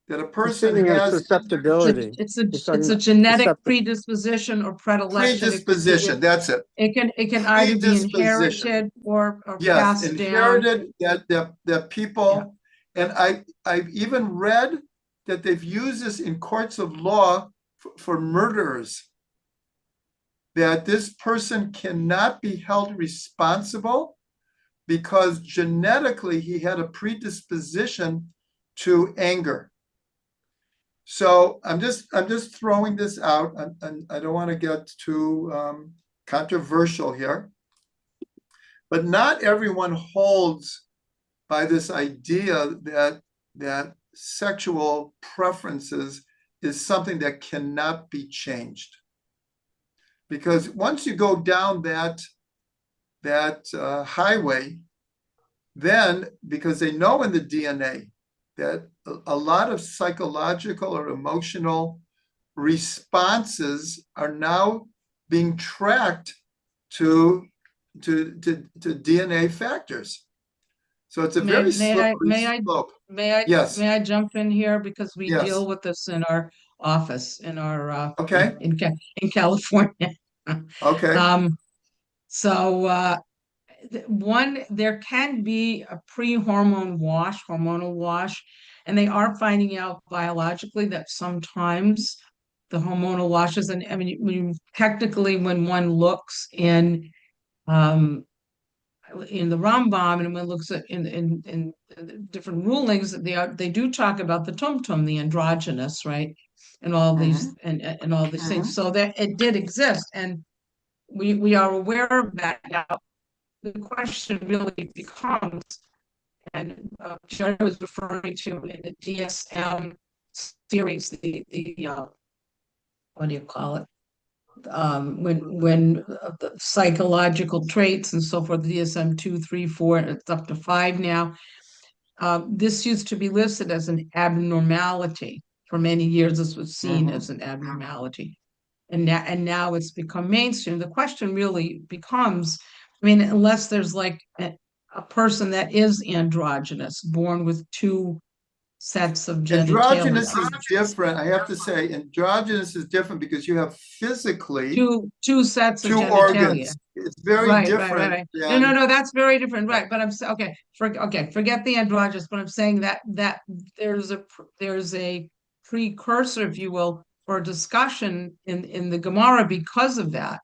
that a You're person thinking of has susceptibility. It's talking a about genetic susceptible. predisposition or predilection. predisposition. That's it. It can either be Predisposition. inherited or Yes, passed down. inherited that people, and I've even read that they've used this in courts of law for murderers. That this person cannot be held responsible because genetically he had a predisposition to anger. So I'm just throwing this out, and I don't want to get too controversial here. But not everyone holds by this idea that sexual preferences is something that cannot be changed. Because once you go down that highway, then because they know in the DNA that a lot of psychological or emotional responses are now being tracked to DNA factors. So it's a very slippery slope. Yes. May I jump in here because we Yes. deal with this in our office Okay. in California. Okay. So there can be a hormonal wash, and they are finding out biologically that sometimes the hormonal washes, and I mean, technically when one looks in the Rambam and one looks at in different rulings, they do talk about the tumtum, the androgynous, right? And all these and all these things. So that it did exist, and we are aware of that now. The question really becomes, and Jerry was referring to in the DSM series, the what do you call it? When the psychological traits and so forth, the DSM 2, 3, 4, it's up to 5 now. This used to be listed as an abnormality. For many years, this was seen as an abnormality. And now it's become mainstream. The question really becomes, I mean, unless there's like a person that is androgynous, born with 2 sets of Androgynous genitalia. is different. I have to say, androgynous is different because you have physically two sets of 2 genitalia. organs. It's very different. Right. than- No, that's very different, right? But I'm okay. Forget the androgynous. But I'm saying that there's a precursor, if you will, for a discussion in the Gemara because of that.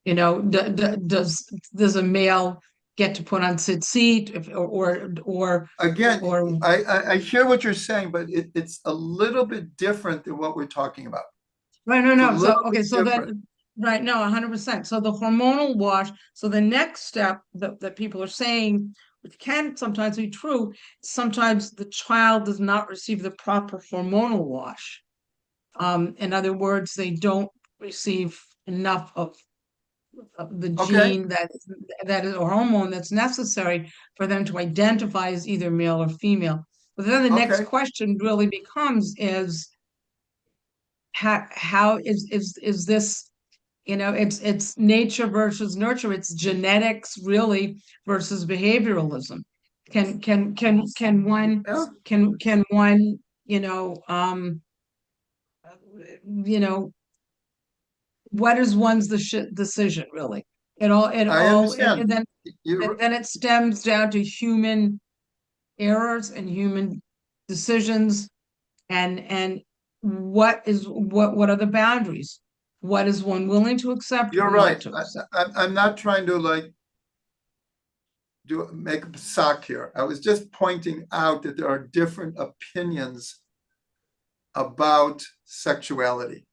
You know, does a male get to put on tzitzit or Again, or I hear what you're saying, but it's a little bit different than what we're talking about. right? It's a No. So little okay, bit so different. then right, no, 100%. So the hormonal wash. So the next step that people are saying, which can sometimes be true, sometimes the child does not receive the proper hormonal wash. In other words, they don't receive enough of the Okay. gene that is or hormone that's necessary for them to identify as either male or female. But then the next Okay. question really becomes is how is this, you know, it's nature versus nurture, it's genetics really versus behavioralism. Can one Yeah. can one, what is one's decision really? I understand. And then it stems down to human errors and human decisions, and what are the boundaries? What is one willing to accept? You're or not right. to accept? I'm not trying to like make a sock here. I was just pointing out that there are different opinions about sexuality.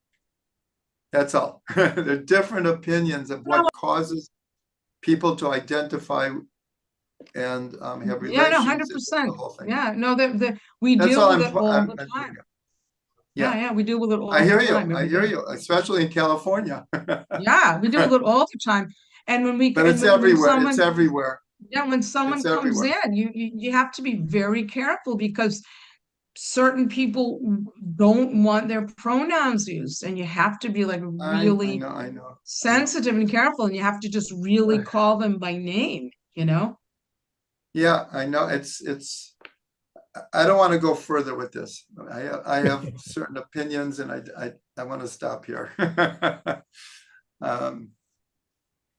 That's all. There are different opinions of what causes people to identify and have Yeah, no, relationships. 100%. The whole thing. Yeah, no, we That's deal all with it all I'm the bringing time. up. Yeah, Yeah, yeah, we deal with it all I the hear time. you. I every hear day. you, especially in California. Yeah, we deal with it all the time. And when we But and it's when everywhere. someone It's everywhere. yeah, when someone It's comes everywhere. in, you have to be very careful because certain people don't want their pronouns used, and you have to be like I really know, I know. sensitive and careful, and you have to just really call them by name, you know? Yeah, I know. I don't want to go further with this. I have certain opinions and I want to stop here.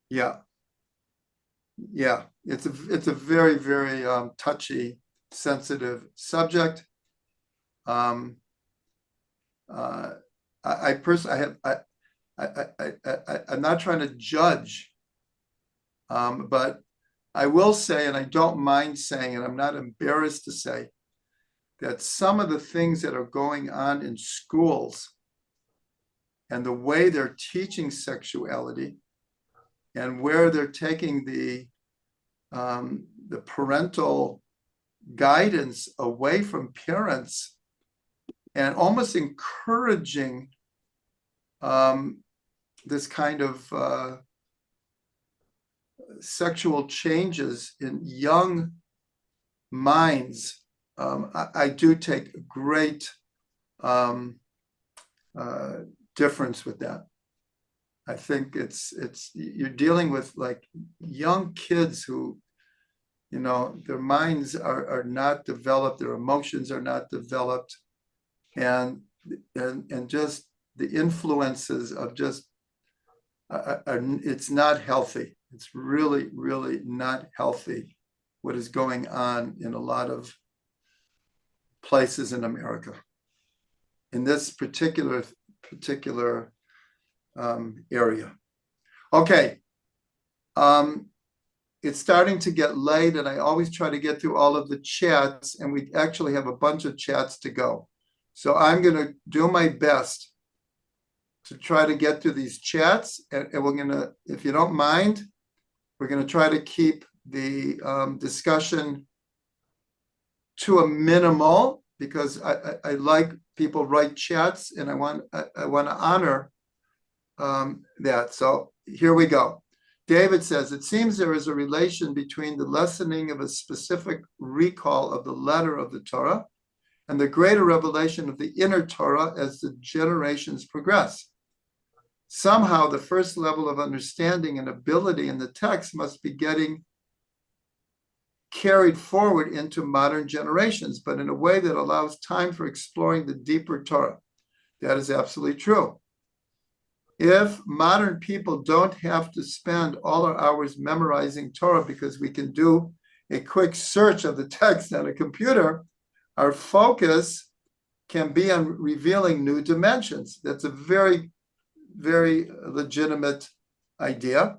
Yeah. Yeah, it's a very, very touchy, sensitive subject. I personally I'm not trying to judge, but I will say, and I don't mind saying, and I'm not embarrassed to say, that some of the things that are going on in schools and the way they're teaching sexuality and where they're taking the parental guidance away from parents and almost encouraging this kind of sexual changes in young minds. I do take great difference with that. I think you're dealing with like young kids who, you know, their minds are not developed, their emotions are not developed, and just the influences of just it's not healthy. It's really, really not healthy what is going on in a lot of places in America in this particular area. Okay. It's starting to get late, and I always try to get through all of the chats, and we actually have a bunch of chats to go. So I'm going to do my best to try to get through these chats, and we're going to, if you don't mind, we're going to try to keep the discussion to a minimal, because I like people write chats, and I want to honor that. So here we go. David says, it seems there is a relation between the lessening of a specific recall of the letter of the Torah and the greater revelation of the inner Torah as the generations progress. Somehow the first level of understanding and ability in the text must be getting carried forward into modern generations, but in a way that allows time for exploring the deeper Torah. That is absolutely true. If modern people don't have to spend all our hours memorizing Torah because we can do a quick search of the text on a computer, our focus can be on revealing new dimensions. That's a very, very legitimate idea.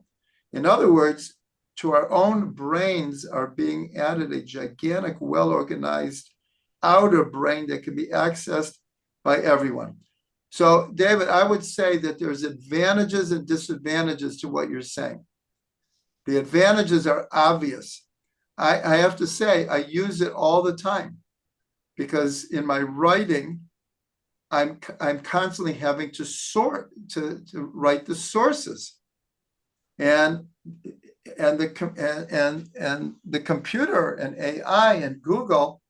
In other words, to our own brains are being added a gigantic, well-organized outer brain that can be accessed by everyone. So, David, I would say that there's advantages and disadvantages to what you're saying. The advantages are obvious. I have to say, I use it all the time because in my writing, I'm constantly having to sort, to write the sources. And the computer and AI and Google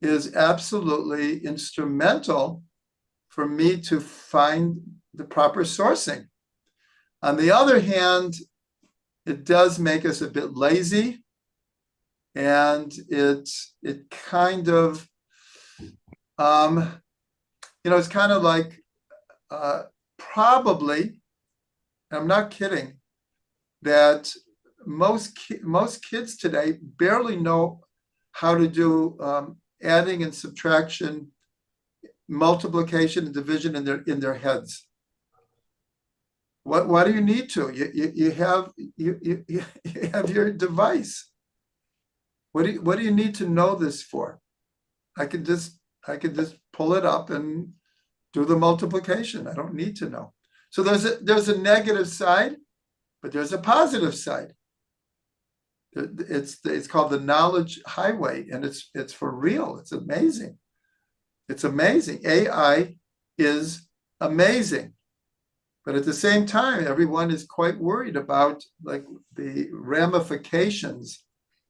is absolutely instrumental for me to find the proper sourcing. On the other hand, it does make us a bit lazy, and it kind of, it's kind of like probably, I'm not kidding, that most kids today barely know how to do adding and subtraction, multiplication and division in their heads. Why do you need to? You have your device. What do you need to know this for? I could just pull it up and do the multiplication. I don't need to know. So there's a negative side, but there's a positive side. It's called the knowledge highway, and it's for real. It's amazing. It's amazing. AI is amazing. But at the same time, everyone is quite worried about like the ramifications.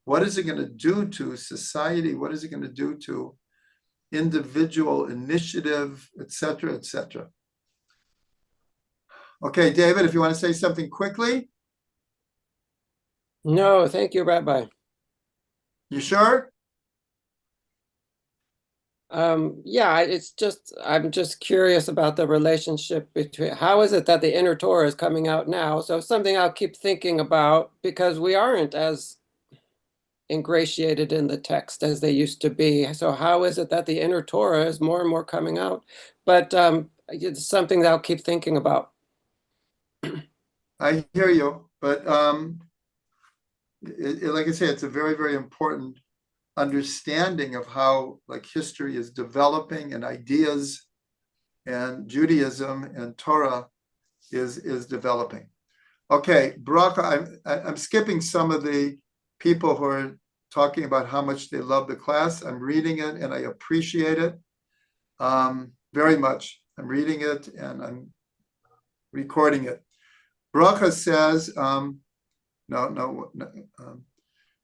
What is it going to do to society? What is it going to do to individual initiative, et cetera, et cetera? Okay, David, if you want to say something quickly. No, thank you, Rabbi. You sure? Yeah, I'm just curious about the relationship between, how is it that the inner Torah is coming out now? So something I'll keep thinking about, because we aren't as ingratiated in the text as they used to be. So how is it that the inner Torah is more and more coming out? But it's something that I'll keep thinking about. I hear you, but like I say, it's a very, very important understanding of how like history is developing and ideas and Judaism and Torah is developing. Okay, Bracha, I'm skipping some of the people who are talking about how much they love the class. I'm reading it and I appreciate it very much. I'm reading it and I'm recording it. Bracha says,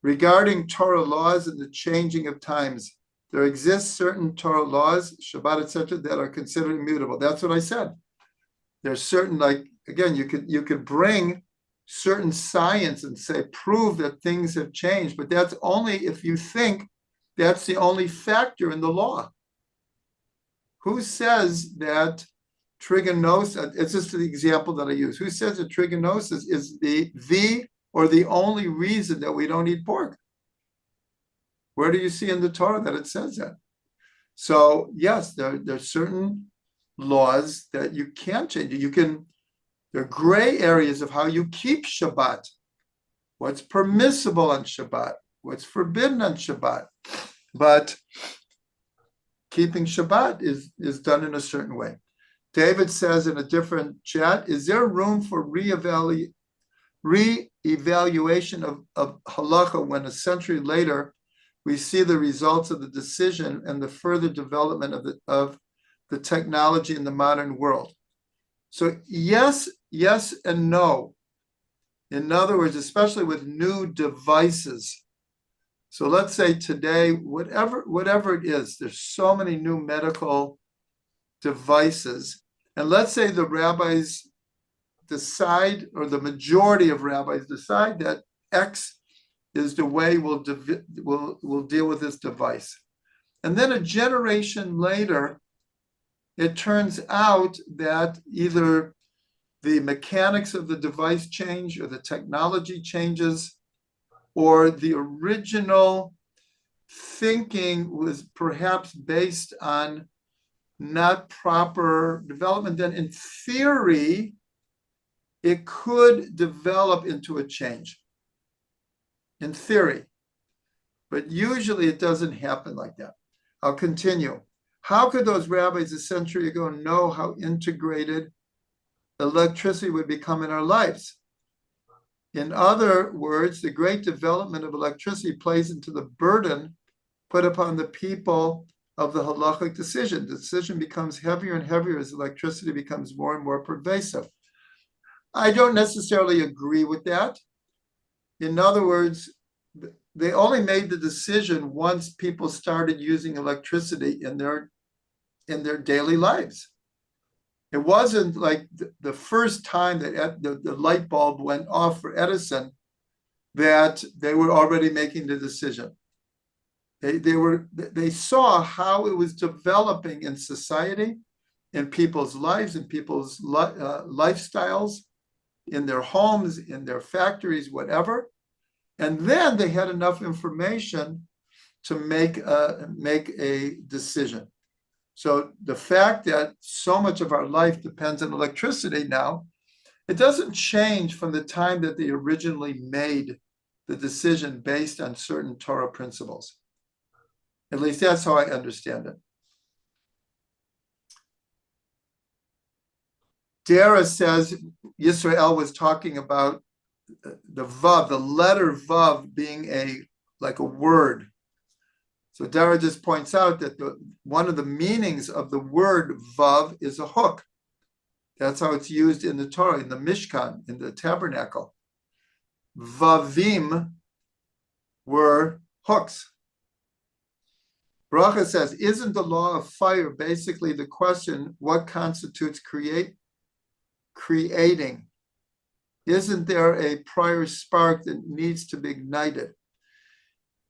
regarding Torah laws and the changing of times, there exist certain Torah laws, Shabbat, etc., that are considered immutable. That's what I said. There's certain, like, again, you could bring certain science and say, prove that things have changed, but that's only if you think that's the only factor in the law. Who says that trigonosis, it's just the example that I use, who says that trigonosis is the or the only reason that we don't eat pork? Where do you see in the Torah that it says that? So yes, there are certain laws that you can't change. There are gray areas of how you keep Shabbat. What's permissible on Shabbat? What's forbidden on Shabbat? But keeping Shabbat is done in a certain way. David says in a different chat, is there room for re-evaluation of halacha when a century later we see the results of the decision and the further development of the technology in the modern world? So yes and no. In other words, especially with new devices. So let's say today, whatever it is, there's so many new medical devices. And let's say the rabbis decide, or the majority of rabbis decide that X is the way we'll deal with this device. And then a generation later, it turns out that either the mechanics of the device change or the technology changes, or the original thinking was perhaps based on not proper development. Then in theory, it could develop into a change. In theory. But usually it doesn't happen like that. I'll continue. How could those rabbis a century ago know how integrated electricity would become in our lives? In other words, the great development of electricity plays into the burden put upon the people of the halachic decision. The decision becomes heavier and heavier as electricity becomes more and more pervasive. I don't necessarily agree with that. In other words, they only made the decision once people started using electricity in their daily lives. It wasn't like the first time that the light bulb went off for Edison that they were already making the decision. They saw how it was developing in society, in people's lives, in people's lifestyles, in their homes, in their factories, whatever. And then they had enough information to make a decision. So the fact that so much of our life depends on electricity now, it doesn't change from the time that they originally made the decision based on certain Torah principles. At least that's how I understand it. Dara says Yisrael was talking about the vav, the letter vav being like a word. So Dara just points out that one of the meanings of the word vav is a hook. That's how it's used in the Torah, in the Mishkan, in the tabernacle. Vavim were hooks. Bracha says, isn't the law of fire basically the question, what constitutes creating? Isn't there a prior spark that needs to be ignited?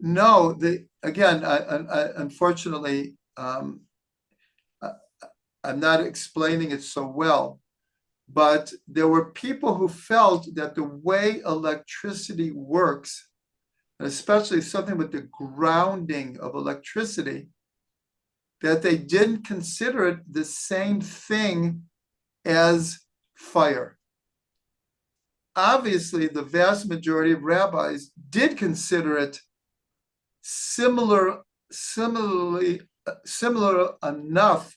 No, unfortunately, I'm not explaining it so well, but there were people who felt that the way electricity works, and especially something with the grounding of electricity, that they didn't consider it the same thing as fire. Obviously, the vast majority of rabbis did consider it similar enough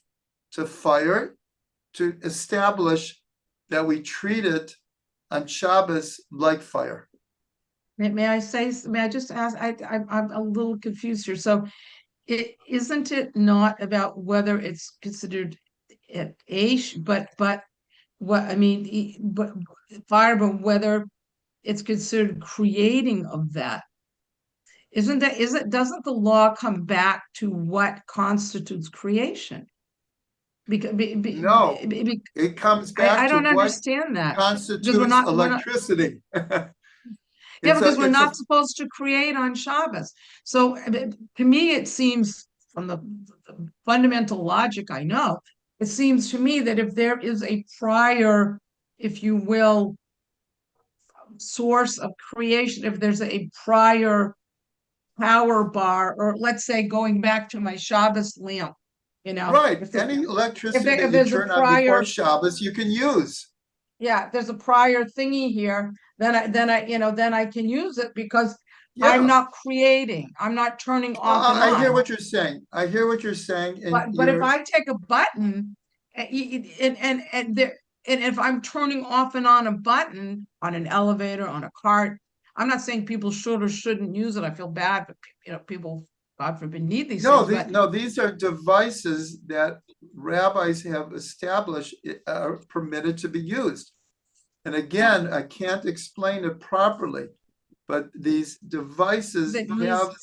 to fire to establish that we treat it on Shabbos like fire. May I just ask, I'm a little confused here. So isn't it not about whether it's considered Aish, but what I mean, but fire, but whether it's considered creating of that? Doesn't the law come back to what constitutes creation? No, it comes back I to don't what understand that. constitutes we're not- electricity. Yeah, It's because we're it's not supposed to create on Shabbos. So to me, it seems from the fundamental logic I know, it seems to me that if there is a prior, if you will, source of creation, if there's a prior power bar, or let's say going back to my Shabbos lamp, right. if Any electricity if that you there's a turn on before prior- Shabbos, you can use. yeah, there's a prior thingy here, then I can use it because Yeah. I'm not creating, I'm not turning off and on. I hear what you're saying. I hear what you're saying. And But if I take a button and if I'm turning off and on a button on an elevator, on a cart, I'm not saying people should or shouldn't use it. I feel bad, but people, God forbid, need these things. These are devices that rabbis have established are permitted to be used. And again, I can't explain it properly, but these devices have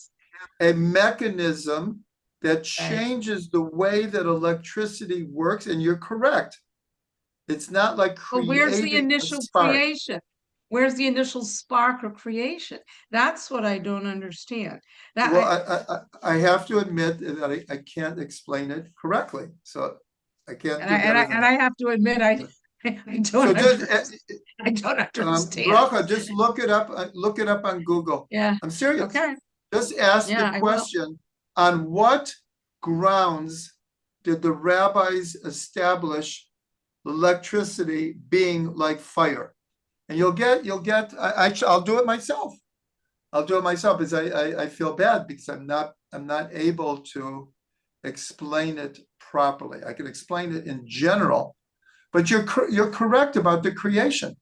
a mechanism that changes the way that electricity works, and you're correct. It's not like But where's the initial spark. creation? Where's the initial spark or creation? That's what I don't understand. Well, I have to admit that I can't explain it correctly, so I can't. And I have to admit I don't understand. Bracha, just look it up. Look it up on Google. Yeah. I'm serious. Okay. Just ask Yeah, the I will. question: on what grounds did the rabbis establish electricity being like fire? And you'll get. I'll do it myself. I'll do it myself because I feel bad because I'm not able to explain it properly. I can explain it in general, but you're correct about the creation.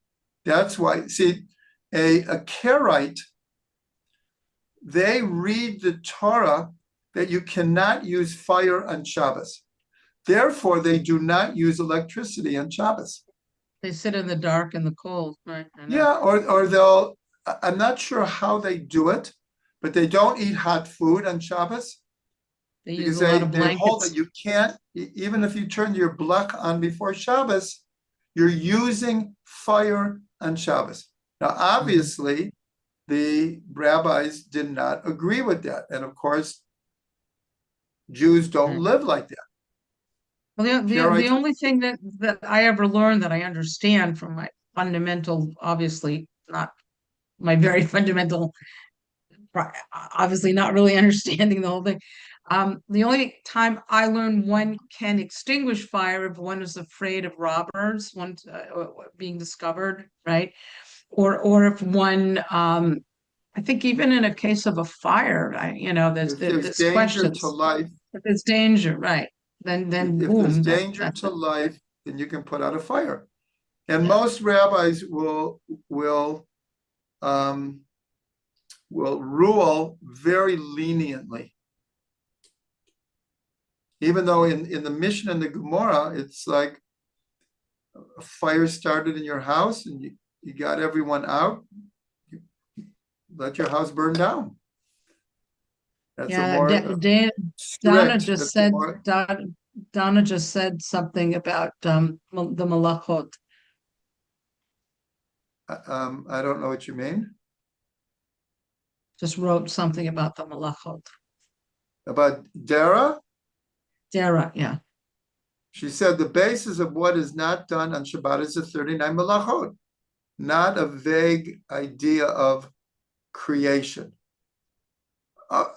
That's why, see, a Karaite, they read the Torah that you cannot use fire on Shabbos. Therefore, they do not use electricity on Shabbos. They sit in the dark and the cold, right? Yeah, or they'll, I'm not sure how they do it, but they don't eat hot food on Shabbos. They Because use a lot of they hold blankets. that you can't, even if you turn your blech on before Shabbos, you're using fire on Shabbos. Now, obviously, the rabbis did not agree with that. And of course, Jews don't live like that. Well, the only thing that I ever learned that I understand from my fundamental, obviously not my very fundamental, obviously not really understanding the whole thing. The only time I learned one can extinguish fire if one is afraid of robbers, one being discovered, right? Or if one I think even in a case of a fire, If there's there's danger questions. to life, If there's danger, right, then if boom, there's that- danger that's to it. life, then you can put out a fire. And Yeah. most rabbis will rule very leniently. Even though in the Mishnah and the Gemara, it's like a fire started in your house and you got everyone out, you let your house burn down. That's a Yeah, more Donna strict, just that's a said, more- Donna just said something about the malachot. I don't know what you mean. Just wrote something about the malachot. About Dara, Dara, yeah. she said the basis of what is not done on Shabbat is the 39 malachot, not a vague idea of creation.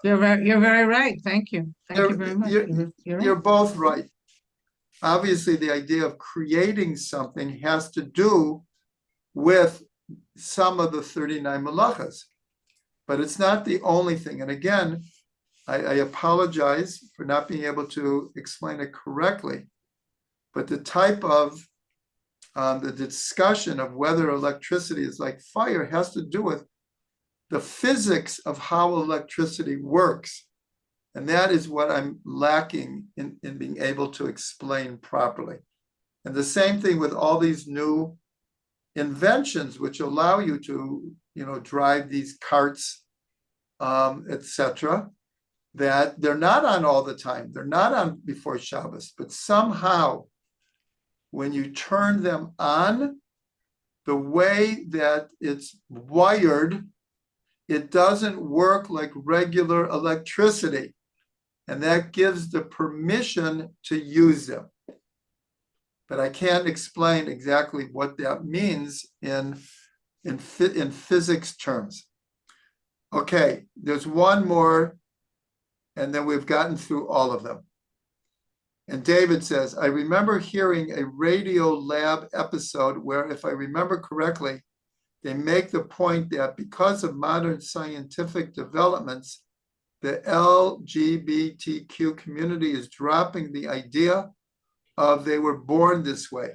You're very right. Thank you. Thank you very much. You're You're right. both right. Obviously, the idea of creating something has to do with some of the 39 malachas, but it's not the only thing. And again, I apologize for not being able to explain it correctly, but the type of the discussion of whether electricity is like fire has to do with the physics of how electricity works. And that is what I'm lacking in being able to explain properly. And the same thing with all these new inventions, which allow you to, drive these carts, etc., that they're not on all the time. They're not on before Shabbos, but somehow when you turn them on, the way that it's wired, it doesn't work like regular electricity. And that gives the permission to use them. But I can't explain exactly what that means in physics terms. Okay, there's one more, and then we've gotten through all of them. And David says, I remember hearing a Radio Lab episode where, if I remember correctly, they make the point that because of modern scientific developments, the LGBTQ community is dropping the idea of they were born this way.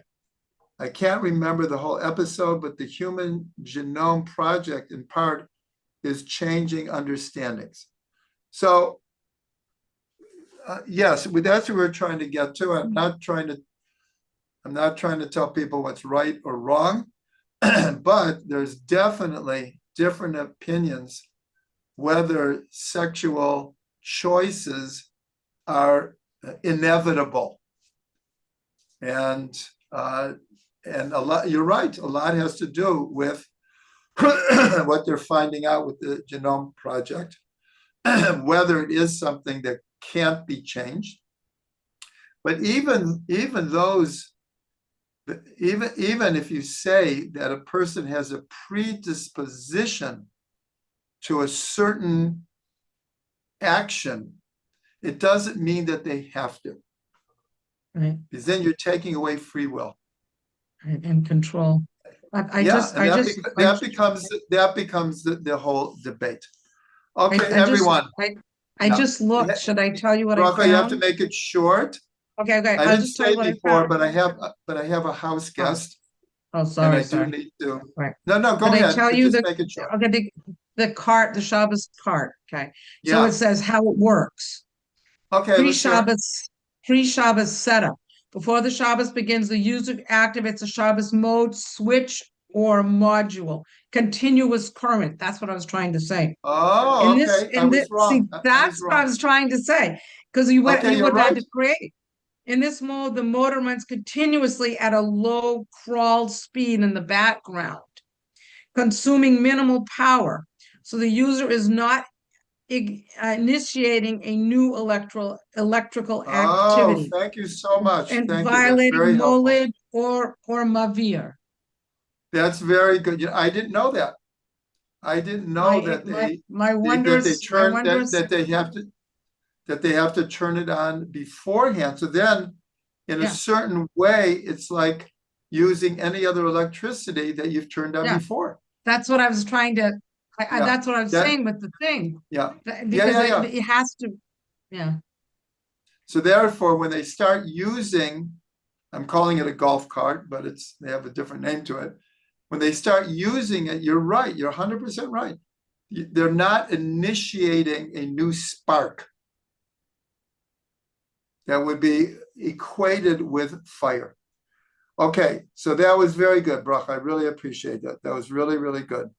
I can't remember the whole episode, but the Human Genome Project, in part, is changing understandings. So, yes, that's what we're trying to get to. I'm not trying to tell people what's right or wrong, but there's definitely different opinions whether sexual choices are inevitable. And a lot, you're right, a lot has to do with what they're finding out with the Genome Project, whether it is something that can't be changed. But even those, even if you say that a person has a predisposition to a certain action, it doesn't mean that they have to. Right. Because then you're taking away free will. And control. That becomes the whole debate. Okay, I everyone. I just looked. Should I tell you what I Rocco, you have to found? make it short. Okay. I I'll didn't just tell say you what I before, found. but I have a house guest. Oh, And sorry, I do sorry. need to. Right. No, go Can I ahead. tell but you just that- make it short. Okay, the Shabbos cart. Okay. So Yeah. it says how it works. Okay, let's hear it. Pre-Shabbos setup. Before the Shabbos begins, the user activates a Shabbos mode, switch, or module. Continuous current. That's what I was trying to say. Oh, In okay. this, I was wrong. see, I was that's what I wrong. was trying to say. Because you Okay, would you're have right. to create. In this mode, the motor runs continuously at a low crawl speed in the background, consuming minimal power. So the user is not initiating a new electrical activity Oh, thank you so much. and Thank you. That's violating very helpful. molid or mavir. That's very good. I didn't know that. I didn't know that they have to turn it on beforehand. So then, in a Yeah. certain way, it's like using any other electricity that you've turned on Yeah. before. That's what I was trying to Yeah. that's what I'm That- saying with the thing. Yeah. Because yeah. it has to, yeah. So therefore, when they start using, I'm calling it a golf cart, but they have a different name to it. When they start using it, you're right. You're 100% right. They're not initiating a new spark that would be equated with fire. Okay, so that was very good, Bruch. I really appreciate that. That was really, really good.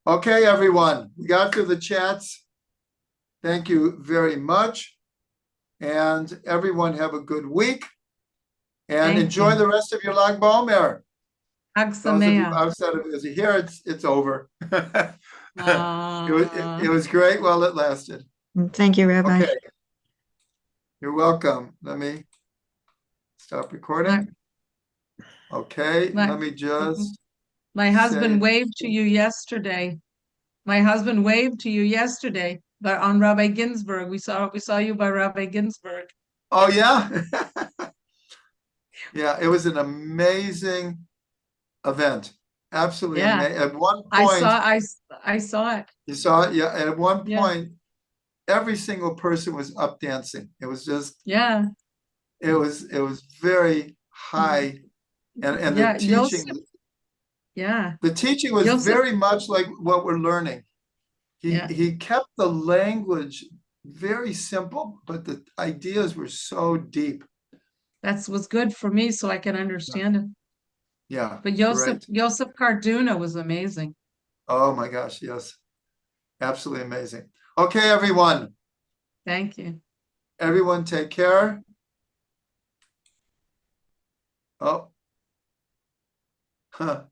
Okay, everyone, we got through the chats. Thank you very much. And everyone have a good week. And Thank enjoy you. the rest of your Lag BaOmer. Hag Those of you Sameach. outside of us here, it's over. It was great while it lasted. Thank you, Rabbi. Okay. You're welcome. Let me stop recording. Okay, let me just, My husband say- waved to you yesterday. My husband waved to you yesterday, but on Rabbi Ginsburg. We saw you by Rabbi Ginsburg. oh, yeah? Yeah, it was an amazing event. Absolutely Yeah. amazing. At one I point, saw it. you saw it? Yeah, at one Yeah. point, every single person was up dancing. It was just, Yeah. it was very high. And the Yeah, teaching, Yeah. the teaching was Yosef- very much like what we're learning. Yeah. He kept the language very simple, but the ideas were so deep. That's was good for me so I can understand it. Yeah, But great. Joseph Carduna was amazing. Oh my gosh, yes. Absolutely amazing. Okay, everyone. Thank you. Everyone take care. Oh. Huh.